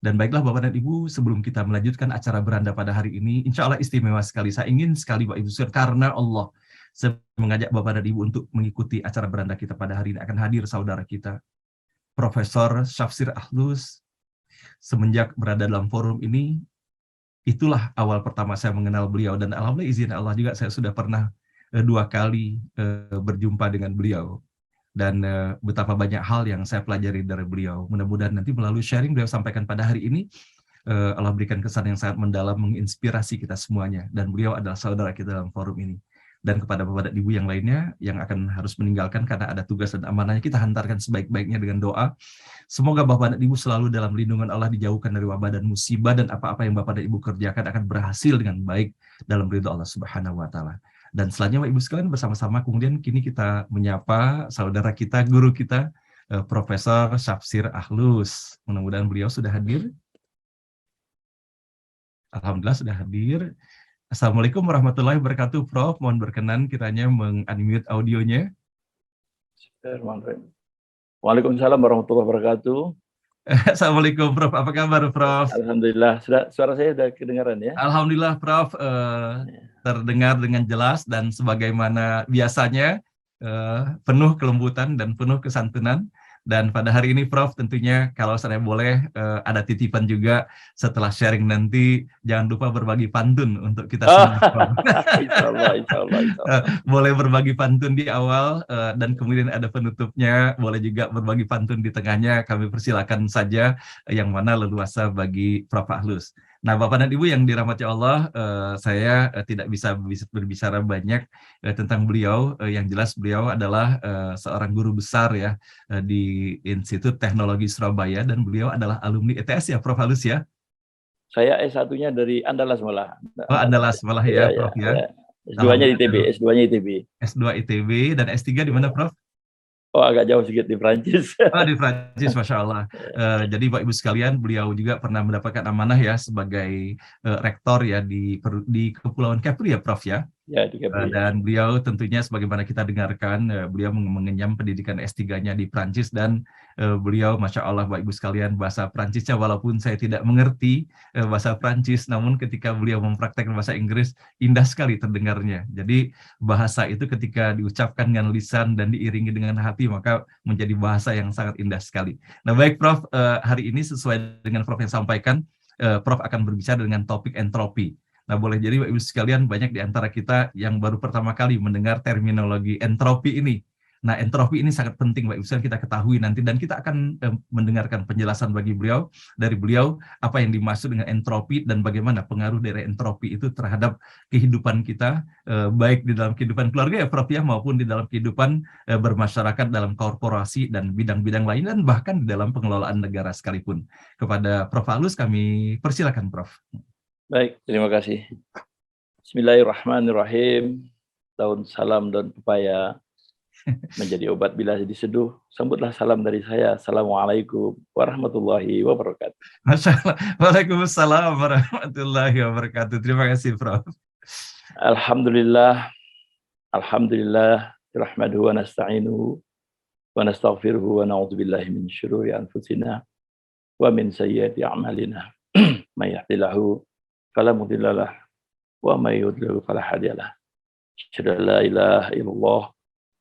Dan baiklah Bapak dan Ibu, sebelum kita melanjutkan acara beranda pada hari ini, insya Allah istimewa sekali. Saya ingin sekali Bapak Ibu sekalian, karena Allah, saya mengajak Bapak dan Ibu untuk mengikuti acara beranda kita pada hari ini. Akan hadir saudara kita, Profesor Syafsir Ahlus. Semenjak berada dalam forum ini, itulah awal pertama saya mengenal beliau. Dan alhamdulillah izin Allah juga saya sudah pernah 2 kali berjumpa dengan beliau. Dan betapa banyak hal yang saya pelajari dari beliau. Mudah-mudahan nanti melalui sharing beliau sampaikan pada hari ini, Allah berikan kesan yang sangat mendalam, menginspirasi kita semuanya. Dan beliau adalah saudara kita dalam forum ini. Dan kepada Bapak dan Ibu yang lainnya yang akan harus meninggalkan karena ada tugas dan amanahnya, kita hantarkan sebaik-baiknya dengan doa. Semoga Bapak dan Ibu selalu dalam lindungan Allah, dijauhkan dari wabah dan musibah, dan apa-apa yang Bapak dan Ibu kerjakan akan berhasil dengan baik dalam ridha Allah Subhanahu wa Ta'ala. Dan selanjutnya Bapak Ibu sekalian, bersama-sama kemudian kini kita menyapa saudara kita, guru kita, Profesor Syafsir Ahlus. Mudah-mudahan beliau sudah hadir. Alhamdulillah sudah hadir. Assalamualaikum warahmatullahi wabarakatuh, Prof. Mohon berkenan kiranya meng-unmute audionya. Waalaikumsalam warahmatullahi wabarakatuh. Assalamualaikum Prof. Apa kabar Prof? Alhamdulillah. Suara saya sudah kedengaran ya? Alhamdulillah Prof. Terdengar dengan jelas dan sebagaimana biasanya penuh kelembutan dan penuh kesantunan. Dan pada hari ini Prof, tentunya kalau saya boleh ada titipan juga setelah sharing nanti, jangan lupa berbagi pantun untuk kita semua. Insya Allah. Boleh berbagi pantun di awal dan kemudian ada penutupnya, boleh juga berbagi pantun di tengahnya, kami persilakan saja yang mana leluasa bagi Prof Ahlus. Nah, Bapak dan Ibu yang dirahmati Allah, saya tidak bisa berbicara banyak tentang beliau. Yang jelas beliau adalah seorang guru besar ya di Institut Teknologi Surabaya, dan beliau adalah alumni ETS ya, Prof Ahlus ya? Saya S1-nya dari Andalas malah. Oh, Andalas malah ya, Prof ya. S2-nya ITB, S2 ITB, dan S3 di mana, Prof? Oh, agak jauh sedikit di Prancis. Oh, di Prancis, Masya Allah. Jadi Bapak Ibu sekalian, beliau juga pernah mendapatkan amanah ya sebagai rektor ya di Kepulauan Kepri ya, Prof ya. Ya, di Kepri. Dan beliau tentunya sebagaimana kita dengarkan, beliau mengenyam pendidikan S3-nya di Prancis, dan beliau Masya Allah Bapak Ibu sekalian, bahasa Prancisnya walaupun saya tidak mengerti bahasa Prancis, namun ketika beliau mempraktekkan bahasa Inggris, indah sekali terdengarnya. Jadi bahasa itu ketika diucapkan dengan lisan dan diiringi dengan hati, maka menjadi bahasa yang sangat indah sekali. Nah baik Prof, hari ini sesuai dengan Prof yang sampaikan, Prof akan berbicara dengan topik entropi. Nah, boleh jadi Bapak Ibu sekalian, banyak di antara kita yang baru pertama kali mendengar terminologi entropi ini. Nah, entropi ini sangat penting Bapak Ibu sekalian kita ketahui nanti, dan kita akan mendengarkan penjelasan dari beliau apa yang dimaksud dengan entropi dan bagaimana pengaruh dari entropi itu terhadap kehidupan kita, baik di dalam kehidupan keluarga ya Prof ya, maupun di dalam kehidupan bermasyarakat, dalam korporasi dan bidang-bidang lain, dan bahkan di dalam pengelolaan negara sekalipun. Kepada Prof Ahlus kami persilakan Prof. Baik, terima kasih. Bismillahirrahmanirrahim. Daun salam, daun pepaya menjadi obat bila diseduh. Sambutlah salam dari saya. Assalamualaikum warahmatullahi wabarakatuh. Masya Allah. Waalaikumsalam warahmatullahi wabarakatuh. Terima kasih, Prof. Alhamdulillah. Alhamdulillah. Rahmatuhu wa nasta'inuhu wa nastaghfiruhu wa na'udzubillahi min syururi anfusina wa min sayyiati a'malina. May yahdihillahu fala mudilla lahu wa may yudlil fala hadiya lahu. Asyhadu an la ilaha illallah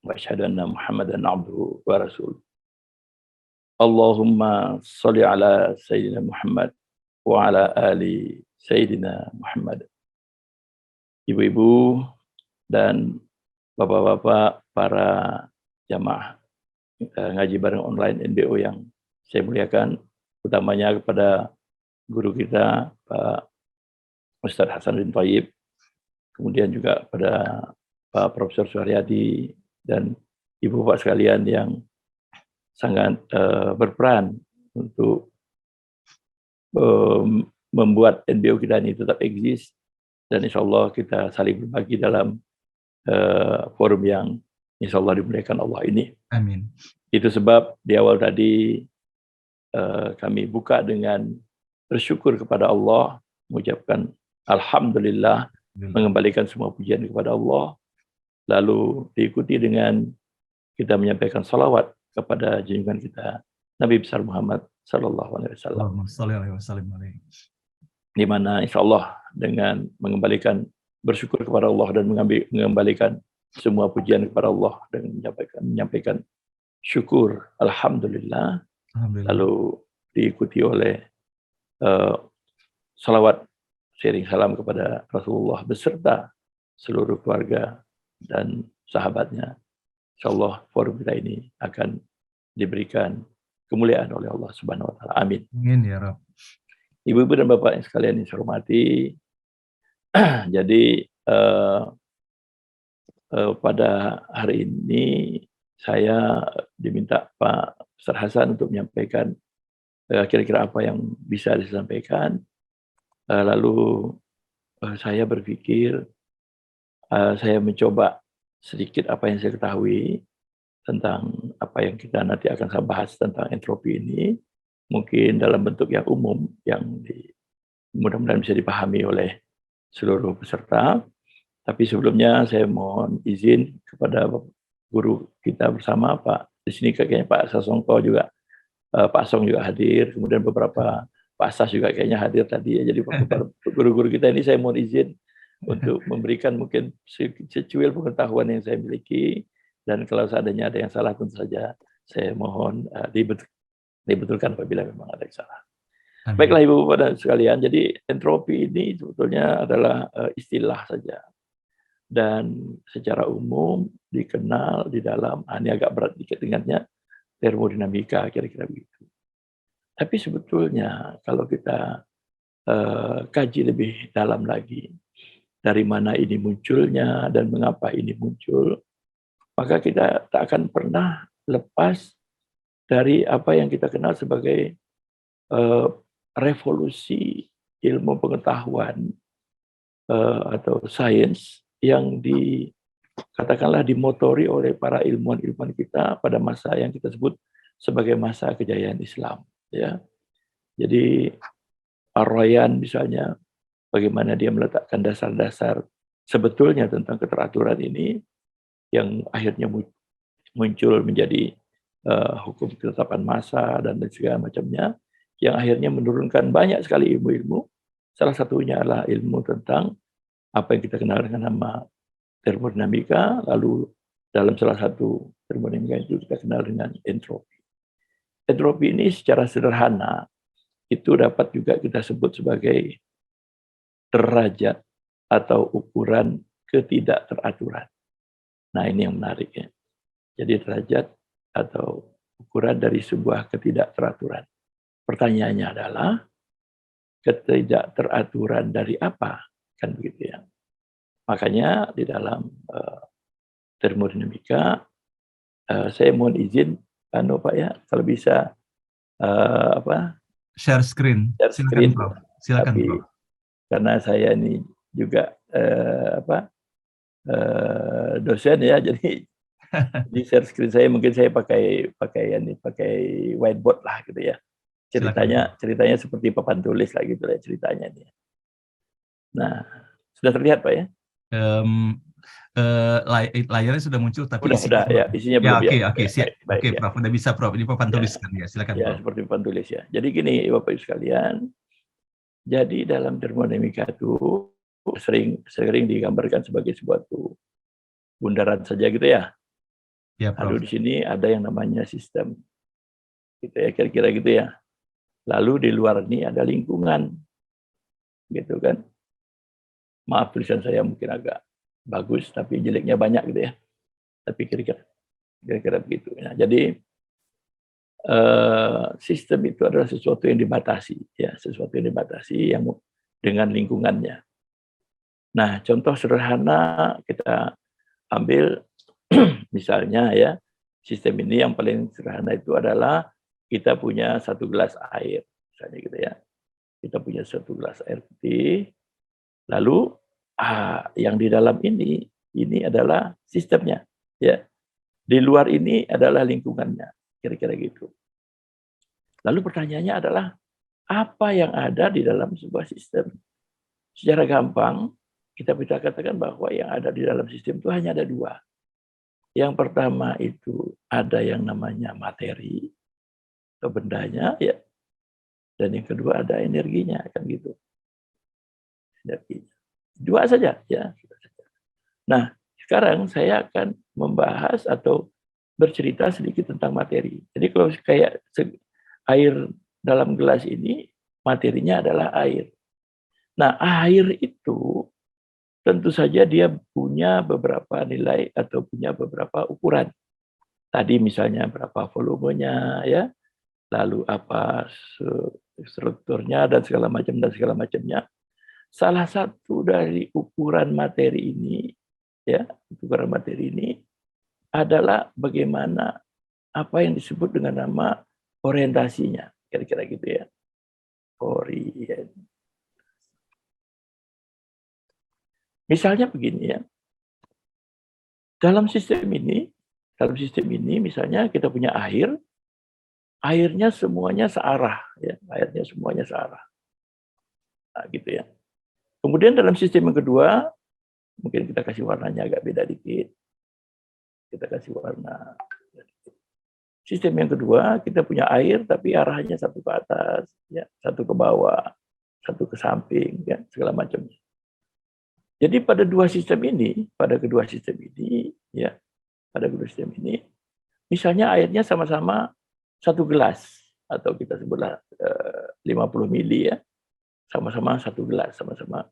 wa asyhadu anna Muhammadan abduhu wa rasuluh. Allahumma shalli ala sayyidina Muhammad wa ala ali sayyidina Muhammad. Ibu-ibu dan bapak-bapak, para jamaah ngaji bareng online NBO yang saya muliakan, utamanya kepada guru kita Pak Ustadz Hasanuddin Thayyib, kemudian juga pada Pak Profesor Suharyadi dan Ibu Bapak sekalian yang sangat berperan untuk membuat NBO kita ini tetap eksis, dan insya Allah kita saling berbagi dalam forum yang insya Allah dimuliakan Allah ini. Amin. Itu sebab di awal tadi kami buka dengan bersyukur kepada Allah, mengucapkan Alhamdulillah, mengembalikan semua pujian kepada Allah, lalu diikuti dengan kita menyampaikan salawat kepada junjungan kita Nabi besar Muhammad sallallahu alaihi wasallam. Allahumma shalli alaihi wasallim alaihi. Di mana insyaallah dengan mengembalikan bersyukur kepada Allah dan mengembalikan semua pujian kepada Allah dan menyampaikan syukur alhamdulillah, Alhamdulillah. lalu diikuti oleh salawat sharing salam kepada Rasulullah beserta seluruh keluarga dan sahabatnya. Insyaallah forum kita ini akan diberikan kemuliaan oleh Allah Subhanahu wa taala. Amin. Amin ya Rabb. Ibu-ibu dan bapak yang sekalian yang saya hormati, jadi pada hari ini saya diminta Pak Ustaz Hasan untuk menyampaikan kira-kira apa yang bisa disampaikan. Lalu saya berpikir, saya mencoba sedikit apa yang saya ketahui tentang apa yang kita nanti akan saya bahas tentang entropi ini, mungkin dalam bentuk yang umum, yang mudah-mudahan bisa dipahami oleh seluruh peserta. Tapi sebelumnya saya mohon izin kepada guru kita bersama, Pak. Di sini kayaknya Pak Sasongko juga, Pak Song juga hadir, kemudian beberapa Pak Sas juga kayaknya hadir tadi ya. Jadi guru-guru kita ini saya mohon izin untuk memberikan mungkin secuil pengetahuan yang saya miliki, dan kalau seandainya ada yang salah tentu saja saya mohon dibetulkan apabila memang ada yang salah. Amin. Baiklah Ibu dan sekalian, jadi entropi ini sebetulnya adalah istilah saja. Dan secara umum dikenal di dalam, ini agak berat dikit dengannya, termodinamika, kira-kira begitu. Tapi sebetulnya kalau kita kaji lebih dalam lagi, dari mana ini munculnya dan mengapa ini muncul, maka kita tak akan pernah lepas dari apa yang kita kenal sebagai revolusi ilmu pengetahuan atau sains yang katakanlah dimotori oleh para ilmuwan-ilmuwan kita pada masa yang kita sebut sebagai masa kejayaan Islam. Ya, jadi Ar-Rayyan misalnya, bagaimana dia meletakkan dasar-dasar sebetulnya tentang keteraturan ini, yang akhirnya muncul menjadi hukum ketetapan massa dan segala macamnya, yang akhirnya menurunkan banyak sekali ilmu-ilmu. Salah satunya adalah ilmu tentang apa yang kita kenal dengan nama termodinamika, lalu dalam salah satu termodinamika itu kita kenal dengan entropi. Entropi ini secara sederhana itu dapat juga kita sebut sebagai derajat atau ukuran ketidakteraturan. Nah, ini yang menarik ya. Jadi derajat atau ukuran dari sebuah ketidakteraturan. Pertanyaannya adalah ketidakteraturan dari apa? Kan begitu ya. Makanya di dalam termodinamika, saya mohon izin, Pak ya, kalau bisa share screen. Silakan, Prof. Silakan, tapi, Prof. Karena saya ini juga dosen ya, jadi di share screen saya mungkin saya pakai whiteboard lah gitu ya. Ceritanya seperti papan tulis lah gitu ya ceritanya nih. Nah, sudah terlihat Pak ya? Layarnya sudah muncul tapi udah ya, isinya belum ya. Oke, siap. Oke, ya. Prof, udah bisa Prof. Ini papan tulis kan ya, silakan ya, Prof. Seperti papan tulis ya. Jadi gini Bapak Ibu sekalian, jadi dalam termodinamika itu sering digambarkan sebagai suatu bundaran saja gitu ya. Ya, Prof. Lalu di sini ada yang namanya sistem, gitu ya, kira-kira gitu ya. Lalu di luar ini ada lingkungan, gitu kan. Maaf tulisan saya mungkin agak bagus, tapi jeleknya banyak gitu ya. Tapi kira-kira begitu. Nah, jadi sistem itu adalah sesuatu yang dibatasi, ya, sesuatu yang dibatasi yang dengan lingkungannya. Nah, contoh sederhana kita ambil misalnya ya, sistem ini yang paling sederhana itu adalah kita punya satu gelas air, misalnya gitu ya. Kita punya satu gelas air putih, lalu yang di dalam ini adalah sistemnya, ya. Di luar ini adalah lingkungannya, kira-kira gitu. Lalu pertanyaannya adalah apa yang ada di dalam sebuah sistem? Secara gampang kita bisa katakan bahwa yang ada di dalam sistem itu hanya ada dua. Yang pertama itu ada yang namanya materi atau bendanya, ya. dan yang kedua ada energinya, kan gitu. Energinya. Dua saja, ya. Nah, sekarang saya akan membahas atau bercerita sedikit tentang materi. Jadi kalau kayak air dalam gelas ini, materinya adalah air. Nah, air itu tentu saja dia punya beberapa nilai atau punya beberapa ukuran. Tadi misalnya berapa volumenya, ya, lalu apa strukturnya dan segala macamnya. Salah satu dari ukuran materi ini, ya, ukuran materi ini adalah bagaimana apa yang disebut dengan nama orientasinya, kira-kira gitu ya. Orient. Misalnya begini ya. Dalam sistem ini misalnya kita punya air, airnya semuanya searah, ya, airnya semuanya searah. Nah, gitu ya. Kemudian dalam sistem yang kedua, mungkin kita kasih warnanya agak beda dikit. Kita kasih warna. Sistem yang kedua, kita punya air tapi arahnya satu ke atas, ya, satu ke bawah, satu ke samping, ya, segala macamnya. Jadi pada kedua sistem ini, misalnya airnya sama-sama satu gelas, atau kita sebutlah 50 mili ya, sama-sama satu gelas, sama-sama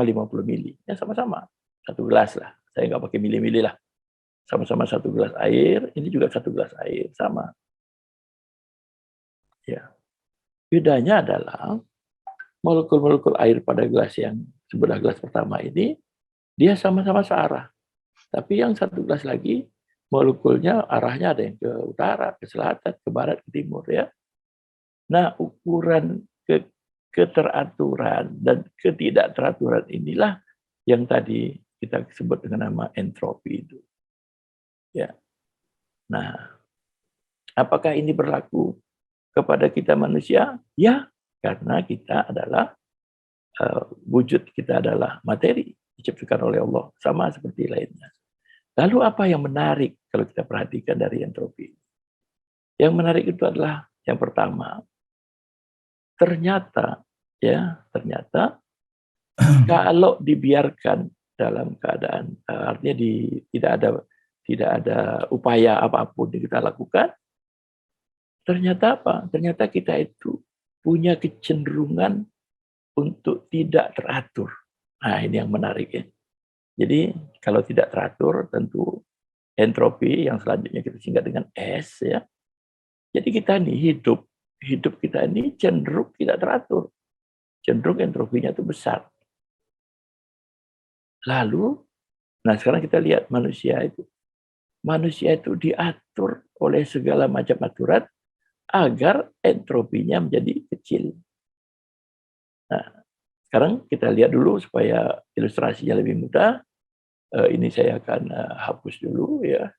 50 mili, ya sama-sama satu gelas lah. Saya nggak pakai mili-mili lah. Sama-sama satu gelas air, ini juga satu gelas air, sama. Ya. Bedanya adalah molekul-molekul air pada gelas yang sebelah gelas pertama ini, dia sama-sama searah. Tapi yang satu gelas lagi, molekulnya arahnya ada yang ke utara, ke selatan, ke barat, ke timur, ya. Nah, ukuran keteraturan dan ketidakteraturan inilah yang tadi kita sebut dengan nama entropi itu. Ya. Nah, apakah ini berlaku kepada kita manusia? Ya, karena kita adalah wujud kita adalah materi diciptakan oleh Allah, sama seperti lainnya. Lalu apa yang menarik kalau kita perhatikan dari entropi? Yang menarik itu adalah yang pertama, ternyata kalau dibiarkan dalam keadaan artinya tidak ada upaya apapun yang kita lakukan, ternyata apa? Ternyata kita itu punya kecenderungan untuk tidak teratur. Nah, ini yang menarik ya. Jadi kalau tidak teratur, tentu entropi yang selanjutnya kita singkat dengan S ya. Jadi kita nih hidup kita ini cenderung tidak teratur. Cenderung entropinya itu besar. Lalu, nah sekarang kita lihat manusia itu. Manusia itu diatur oleh segala macam aturan agar entropinya menjadi kecil. Nah, sekarang kita lihat dulu supaya ilustrasinya lebih mudah. Ini saya akan hapus dulu ya.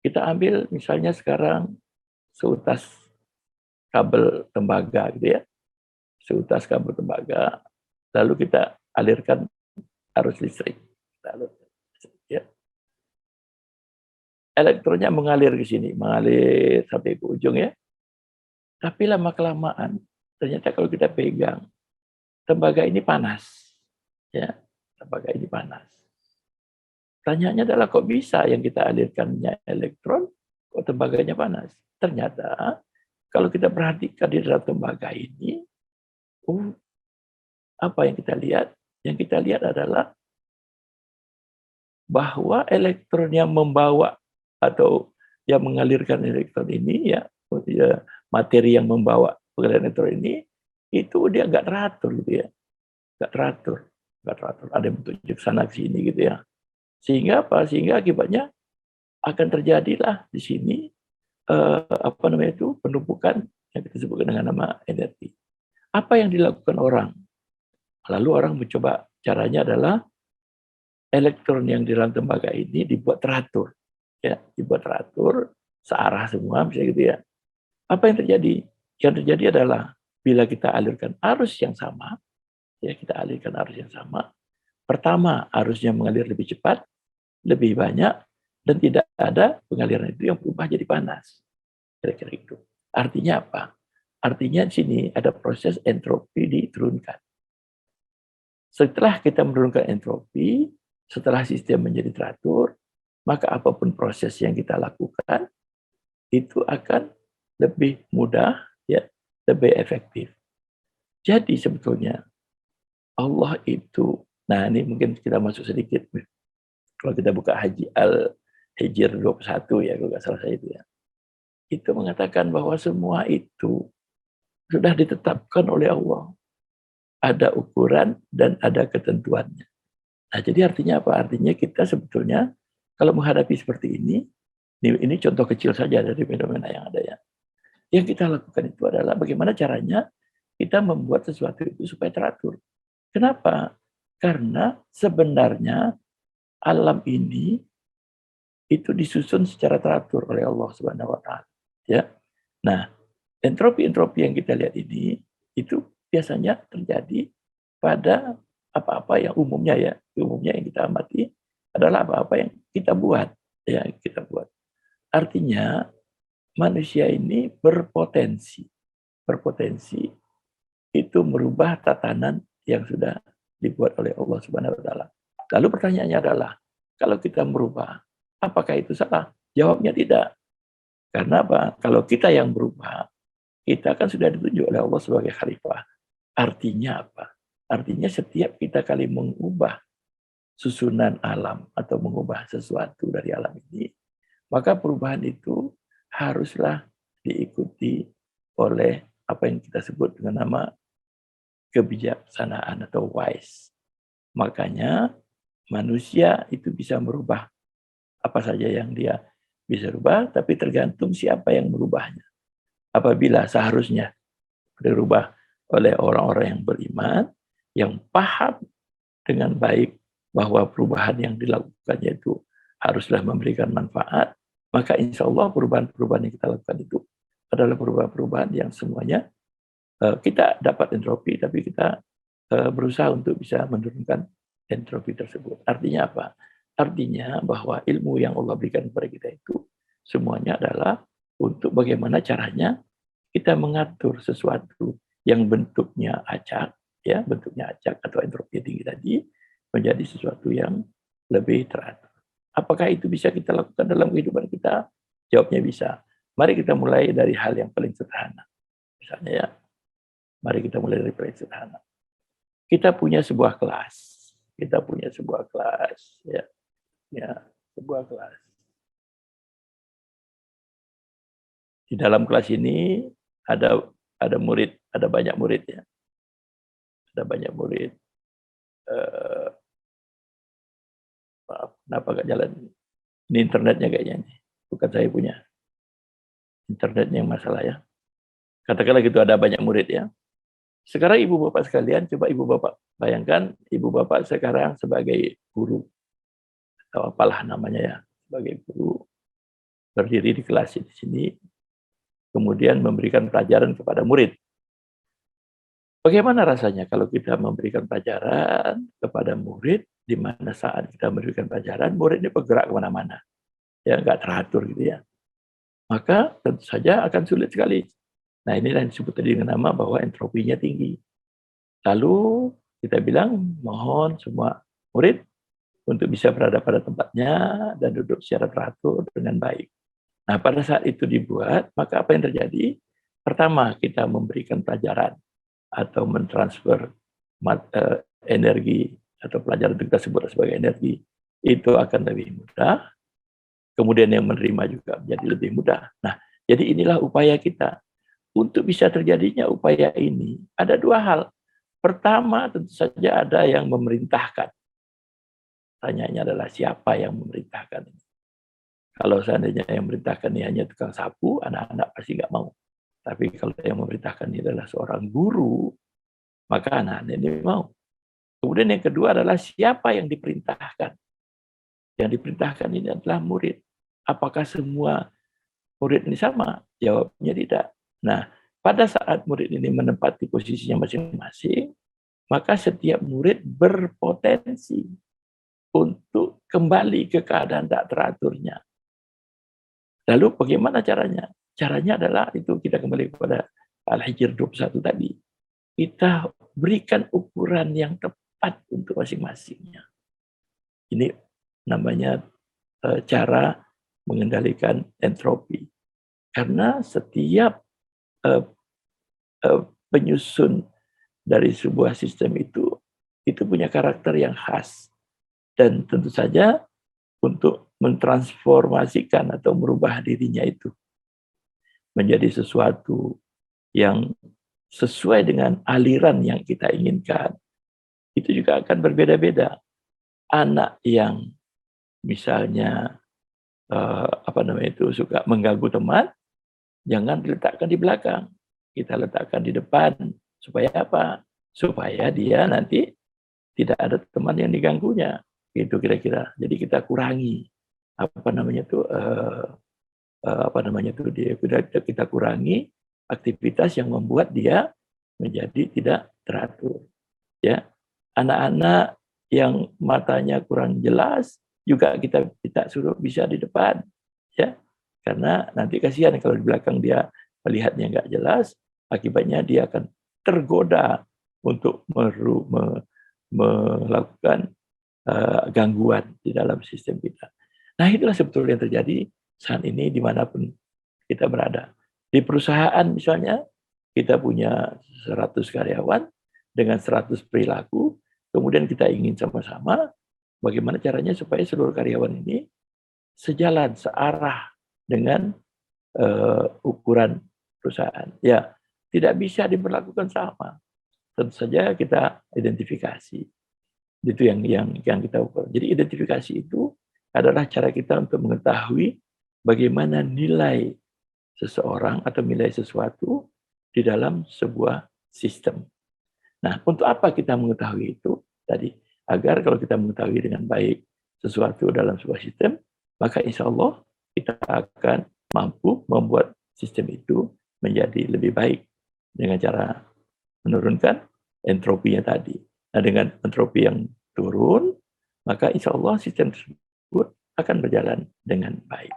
Kita ambil misalnya sekarang seutas kabel tembaga gitu ya. Seutas kabel tembaga. Lalu kita alirkan arus listrik. Lalu, ya. Elektronnya mengalir ke sini, mengalir sampai ke ujung ya. Tapi lama-kelamaan, ternyata kalau kita pegang, tembaga ini panas. Ya, tembaga ini panas. Pertanyaannya adalah kok bisa yang kita alirkannya elektron, kok tembaganya panas? Ternyata kalau kita perhatikan di dalam tembaga ini, apa yang kita lihat? Yang kita lihat adalah bahwa elektron yang membawa atau yang mengalirkan elektron ini ya materi yang membawa pengaliran elektron ini itu dia nggak teratur gitu ya, nggak teratur. Ada yang bertunjuk sana ke sini gitu ya. Sehingga apa? Sehingga akibatnya akan terjadilah di sini penumpukan yang kita sebut dengan nama energi. Apa yang dilakukan orang? Lalu orang mencoba caranya adalah elektron yang di dalam tembaga ini dibuat teratur. Ya, dibuat teratur, searah semua, misalnya gitu ya. Apa yang terjadi? Yang terjadi adalah bila kita alirkan arus yang sama, ya kita alirkan arus yang sama. Pertama, arusnya mengalir lebih cepat, lebih banyak, dan tidak ada pengaliran itu yang berubah jadi panas. Kira-kira itu. Artinya apa? Artinya di sini ada proses entropi diturunkan. Setelah kita menurunkan entropi, setelah sistem menjadi teratur, maka apapun proses yang kita lakukan itu akan lebih mudah, ya, lebih efektif. Jadi sebetulnya Allah itu, nah ini mungkin kita masuk sedikit, kalau kita buka Haji Al-Hijr 21 ya, kalau nggak salah saya itu ya, itu mengatakan bahwa semua itu sudah ditetapkan oleh Allah. Ada ukuran dan ada ketentuannya. Nah, jadi artinya apa? Artinya kita sebetulnya kalau menghadapi seperti ini contoh kecil saja dari fenomena yang ada ya. Yang kita lakukan itu adalah bagaimana caranya kita membuat sesuatu itu supaya teratur. Kenapa? Karena sebenarnya alam ini itu disusun secara teratur oleh Allah Subhanahu wa taala, ya. Nah, entropi-entropi yang kita lihat ini itu biasanya terjadi pada apa-apa yang umumnya ya, umumnya yang kita amati adalah apa-apa yang kita buat, ya, kita buat. Artinya manusia ini berpotensi itu merubah tatanan yang sudah dibuat oleh Allah Subhanahu wa taala. Lalu pertanyaannya adalah, kalau kita merubah, apakah itu salah? Jawabnya tidak. Karena apa? Kalau kita yang berubah, kita kan sudah ditunjuk oleh Allah sebagai khalifah. Artinya apa? Artinya setiap kita kali mengubah susunan alam atau mengubah sesuatu dari alam ini, maka perubahan itu haruslah diikuti oleh apa yang kita sebut dengan nama kebijaksanaan atau wise. Makanya manusia itu bisa merubah apa saja yang dia bisa rubah, tapi tergantung siapa yang merubahnya. Apabila seharusnya dirubah oleh orang-orang yang beriman, yang paham dengan baik bahwa perubahan yang dilakukannya itu haruslah memberikan manfaat, maka insya Allah perubahan-perubahan yang kita lakukan itu adalah perubahan-perubahan yang semuanya kita dapat entropi, tapi kita berusaha untuk bisa menurunkan entropi tersebut. Artinya apa? Artinya bahwa ilmu yang Allah berikan kepada kita itu semuanya adalah untuk bagaimana caranya kita mengatur sesuatu yang bentuknya acak, ya, bentuknya acak atau entropi tinggi tadi menjadi sesuatu yang lebih teratur. Apakah itu bisa kita lakukan dalam kehidupan kita? Jawabnya bisa. Mari kita mulai dari hal yang paling sederhana. Misalnya ya, mari kita mulai dari paling sederhana. Kita punya sebuah kelas. Kita punya sebuah kelas, ya. Ya, sebuah kelas. Di dalam kelas ini ada murid, ada banyak murid ya. Ada banyak murid. Maaf, kenapa gak jalan? Ini internetnya kayaknya nih. Bukan saya punya. Internetnya yang masalah ya. Katakanlah gitu ada banyak murid ya. Sekarang ibu bapak sekalian, coba ibu bapak bayangkan ibu bapak sekarang sebagai guru atau apalah namanya ya, sebagai guru berdiri di kelas di sini, kemudian memberikan pelajaran kepada murid. Bagaimana rasanya kalau kita memberikan pelajaran kepada murid, di mana saat kita memberikan pelajaran, murid ini bergerak kemana-mana, ya nggak teratur gitu ya. Maka tentu saja akan sulit sekali. Nah ini yang disebut tadi dengan nama bahwa entropinya tinggi. Lalu kita bilang mohon semua murid untuk bisa berada pada tempatnya dan duduk secara teratur dengan baik. Nah pada saat itu dibuat, maka apa yang terjadi? Pertama kita memberikan pelajaran atau mentransfer energi atau pelajaran itu kita sebut sebagai energi, itu akan lebih mudah. Kemudian yang menerima juga menjadi lebih mudah. Nah, jadi inilah upaya kita. Untuk bisa terjadinya upaya ini, ada dua hal. Pertama, tentu saja ada yang memerintahkan. Tanyanya adalah siapa yang memerintahkan ini? Kalau seandainya yang memerintahkan ini hanya tukang sapu, anak-anak pasti nggak mau. Tapi kalau yang memerintahkan ini adalah seorang guru, maka anak-anak ini mau. Kemudian yang kedua adalah siapa yang diperintahkan. Yang diperintahkan ini adalah murid. Apakah semua murid ini sama? Jawabnya tidak. Nah, pada saat murid ini menempati posisinya masing-masing, maka setiap murid berpotensi untuk kembali ke keadaan tak teraturnya. Lalu bagaimana caranya? caranya adalah itu kita kembali kepada Al-Hijr 21 tadi. Kita berikan ukuran yang tepat untuk masing-masingnya. Ini namanya cara mengendalikan entropi. Karena setiap penyusun dari sebuah sistem itu punya karakter yang khas. Dan tentu saja untuk mentransformasikan atau merubah dirinya itu menjadi sesuatu yang sesuai dengan aliran yang kita inginkan, itu juga akan berbeda-beda. Anak yang misalnya suka mengganggu teman, jangan diletakkan di belakang, kita letakkan di depan. Supaya apa? Supaya dia nanti tidak ada teman yang diganggunya. Itu kira-kira. Jadi kita kurangi kita kurangi aktivitas yang membuat dia menjadi tidak teratur. Ya, anak-anak yang matanya kurang jelas juga kita suruh bisa di depan, ya, karena nanti kasihan kalau di belakang dia melihatnya nggak jelas, akibatnya dia akan tergoda untuk melakukan gangguan di dalam sistem kita. Nah, itulah sebetulnya yang terjadi saat ini dimanapun kita berada. Di perusahaan misalnya, kita punya 100 karyawan dengan 100 perilaku, kemudian kita ingin sama-sama bagaimana caranya supaya seluruh karyawan ini sejalan, searah dengan ukuran perusahaan. Ya, tidak bisa diberlakukan sama. Tentu saja kita identifikasi. Itu yang kita ukur. Jadi identifikasi itu adalah cara kita untuk mengetahui bagaimana nilai seseorang atau nilai sesuatu di dalam sebuah sistem. Nah, untuk apa kita mengetahui itu? Tadi, agar kalau kita mengetahui dengan baik sesuatu dalam sebuah sistem, maka insya Allah kita akan mampu membuat sistem itu menjadi lebih baik dengan cara menurunkan entropinya tadi. Nah, dengan entropi yang turun, maka insya Allah sistem tersebut akan berjalan dengan baik.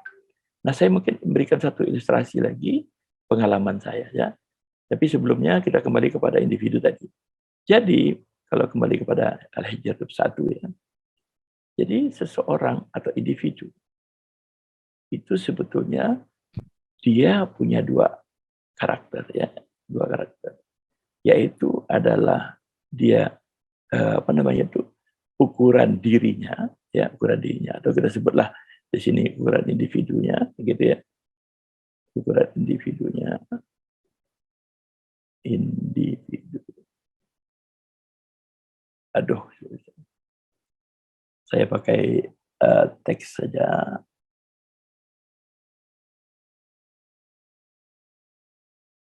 Nah, saya mungkin memberikan satu ilustrasi lagi pengalaman saya, ya. Tapi sebelumnya kita kembali kepada individu tadi. Jadi, kalau kembali kepada Al-Hijr 1, ya. Jadi, seseorang atau individu itu sebetulnya dia punya dua karakter, ya, dua karakter. Yaitu adalah dia ukuran dirinya, ya, ukuran dirinya, atau kita sebutlah di sini ukuran individunya, gitu ya, ukuran individu. Aduh, saya pakai teks saja.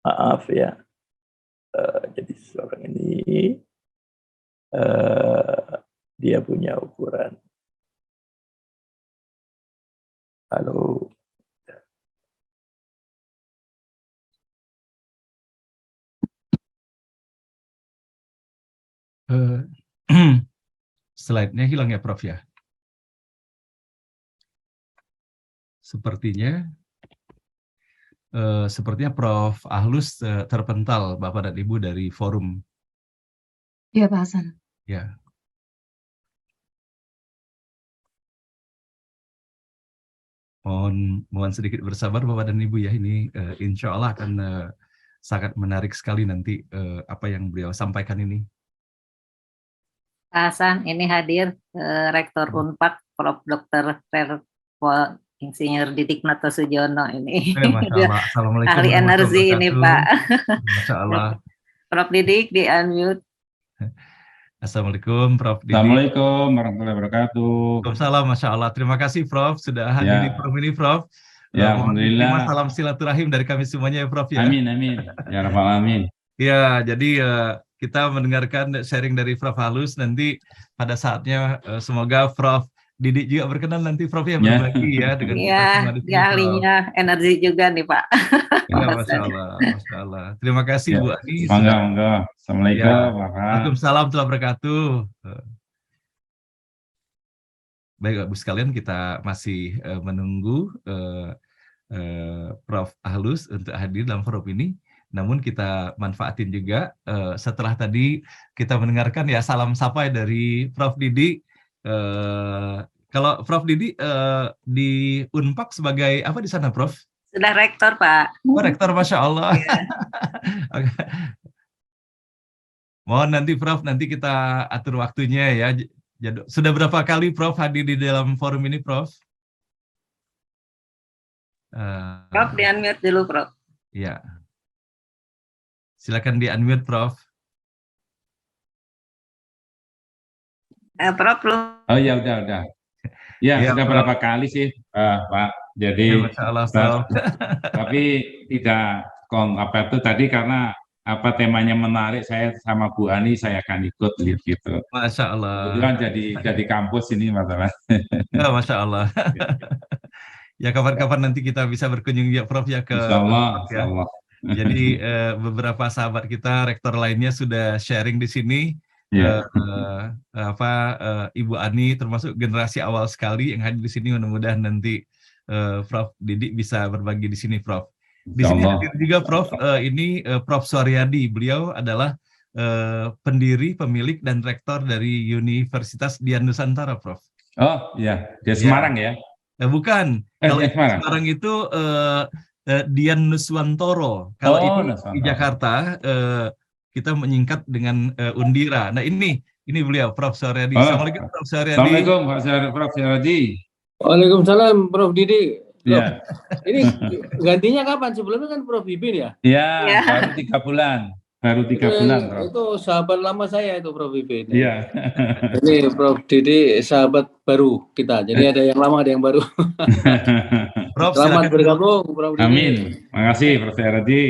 Maaf ya. Jadi seorang ini dia punya ukuran. Halo. Slide-nya hilang ya, Prof ya? Sepertinya Prof Ahlus terpental, Bapak dan Ibu, dari forum. Iya, Pak Hasan. Ya. Mohon sedikit bersabar Bapak dan Ibu ya, ini insya Allah akan sangat menarik sekali nanti apa yang beliau sampaikan ini. Pak Hasan, ini hadir Rektor Unpad, Prof. Dr. Insinyur Didiknoto Sujono ini. Masya Allah. Assalamualaikum ahli energi ini, Pak. Masya Allah. Prof. Didik di unmute. Assalamualaikum Prof. Didik. Assalamualaikum warahmatullahi wabarakatuh. Waalaikumsalam, Masya Allah. Terima kasih Prof sudah hadir di forum ini, Prof. Ya, alhamdulillah. Salam silaturahim dari kami semuanya ya, Prof ya. Amin, amin. Ya rabbal alamin. Ya, jadi kita mendengarkan sharing dari Prof Ahlus, nanti pada saatnya semoga Prof Didik juga berkenan nanti Prof ya berbagi ya dengan kita semua di sini. Dia ahlinya energi juga nih Pak. Ya, Masya Allah, Masya Allah. Terima kasih Ya, Bu Ani. Monggo. Assalamualaikum. Ya. Waalaikumsalam warahmatullahi wabarakatuh. Baik, Bu sekalian, kita masih menunggu Prof. Ahlus untuk hadir dalam forum ini. Namun kita manfaatin juga setelah tadi kita mendengarkan ya salam sapa dari Prof. Didi. Kalau Prof. Didi di Unpak sebagai apa di sana, Prof? Sudah rektor, Pak. Oh, rektor, Masya Allah. Ya. Mohon nanti Prof, nanti kita atur waktunya ya. Sudah berapa kali Prof hadir di dalam forum ini, Prof? Prof, di-unmute dulu, Prof. Ya. Silakan di-unmute, Prof. Prof, belum. Oh ya udah. Ya, Ya, sudah Prof. berapa kali sih, Pak. Jadi, Ya, Masya Allah, Prof. tapi tidak tadi karena temanya menarik, saya sama Bu Ani saya akan ikut gitu. Masya Allah. Kebetulan jadi kampus ini masalah. Ya, Masya Allah. Ya kapan-kapan nanti kita bisa berkunjung ya Prof ya ke Insya Allah, Unpak, Insya ya. Allah. Jadi beberapa sahabat kita rektor lainnya sudah sharing di sini. Ya. Ibu Ani termasuk generasi awal sekali yang hadir di sini, mudah-mudahan nanti Prof Didi bisa berbagi di sini, Prof. Di sini hadir juga Prof, ini Prof Suaryadi. Beliau adalah pendiri, pemilik dan rektor dari Universitas Dian Nusantara, Prof. Oh iya, di Semarang ya? Bukan. Kalau Semarang itu Dian Nuswantoro. Kalau ini di Jakarta kita menyingkat dengan Undira. Nah ini beliau Prof Suaryadi. Assalamualaikum Prof Suaryadi. Assalamualaikum Prof Suaryadi. Waalaikumsalam Prof Didi. Ya. Ini gantinya kapan? Sebelumnya kan Prof Bibin ya? Iya, baru 3 bulan. Baru 3 bulan, Prof. Itu sahabat lama saya itu Prof Bibin. Iya. Ini Prof Didi sahabat baru kita. Jadi ada yang lama, ada yang baru. Prof, selamat bergabung Prof Didi. Amin. Makasih Prof Suaryadi.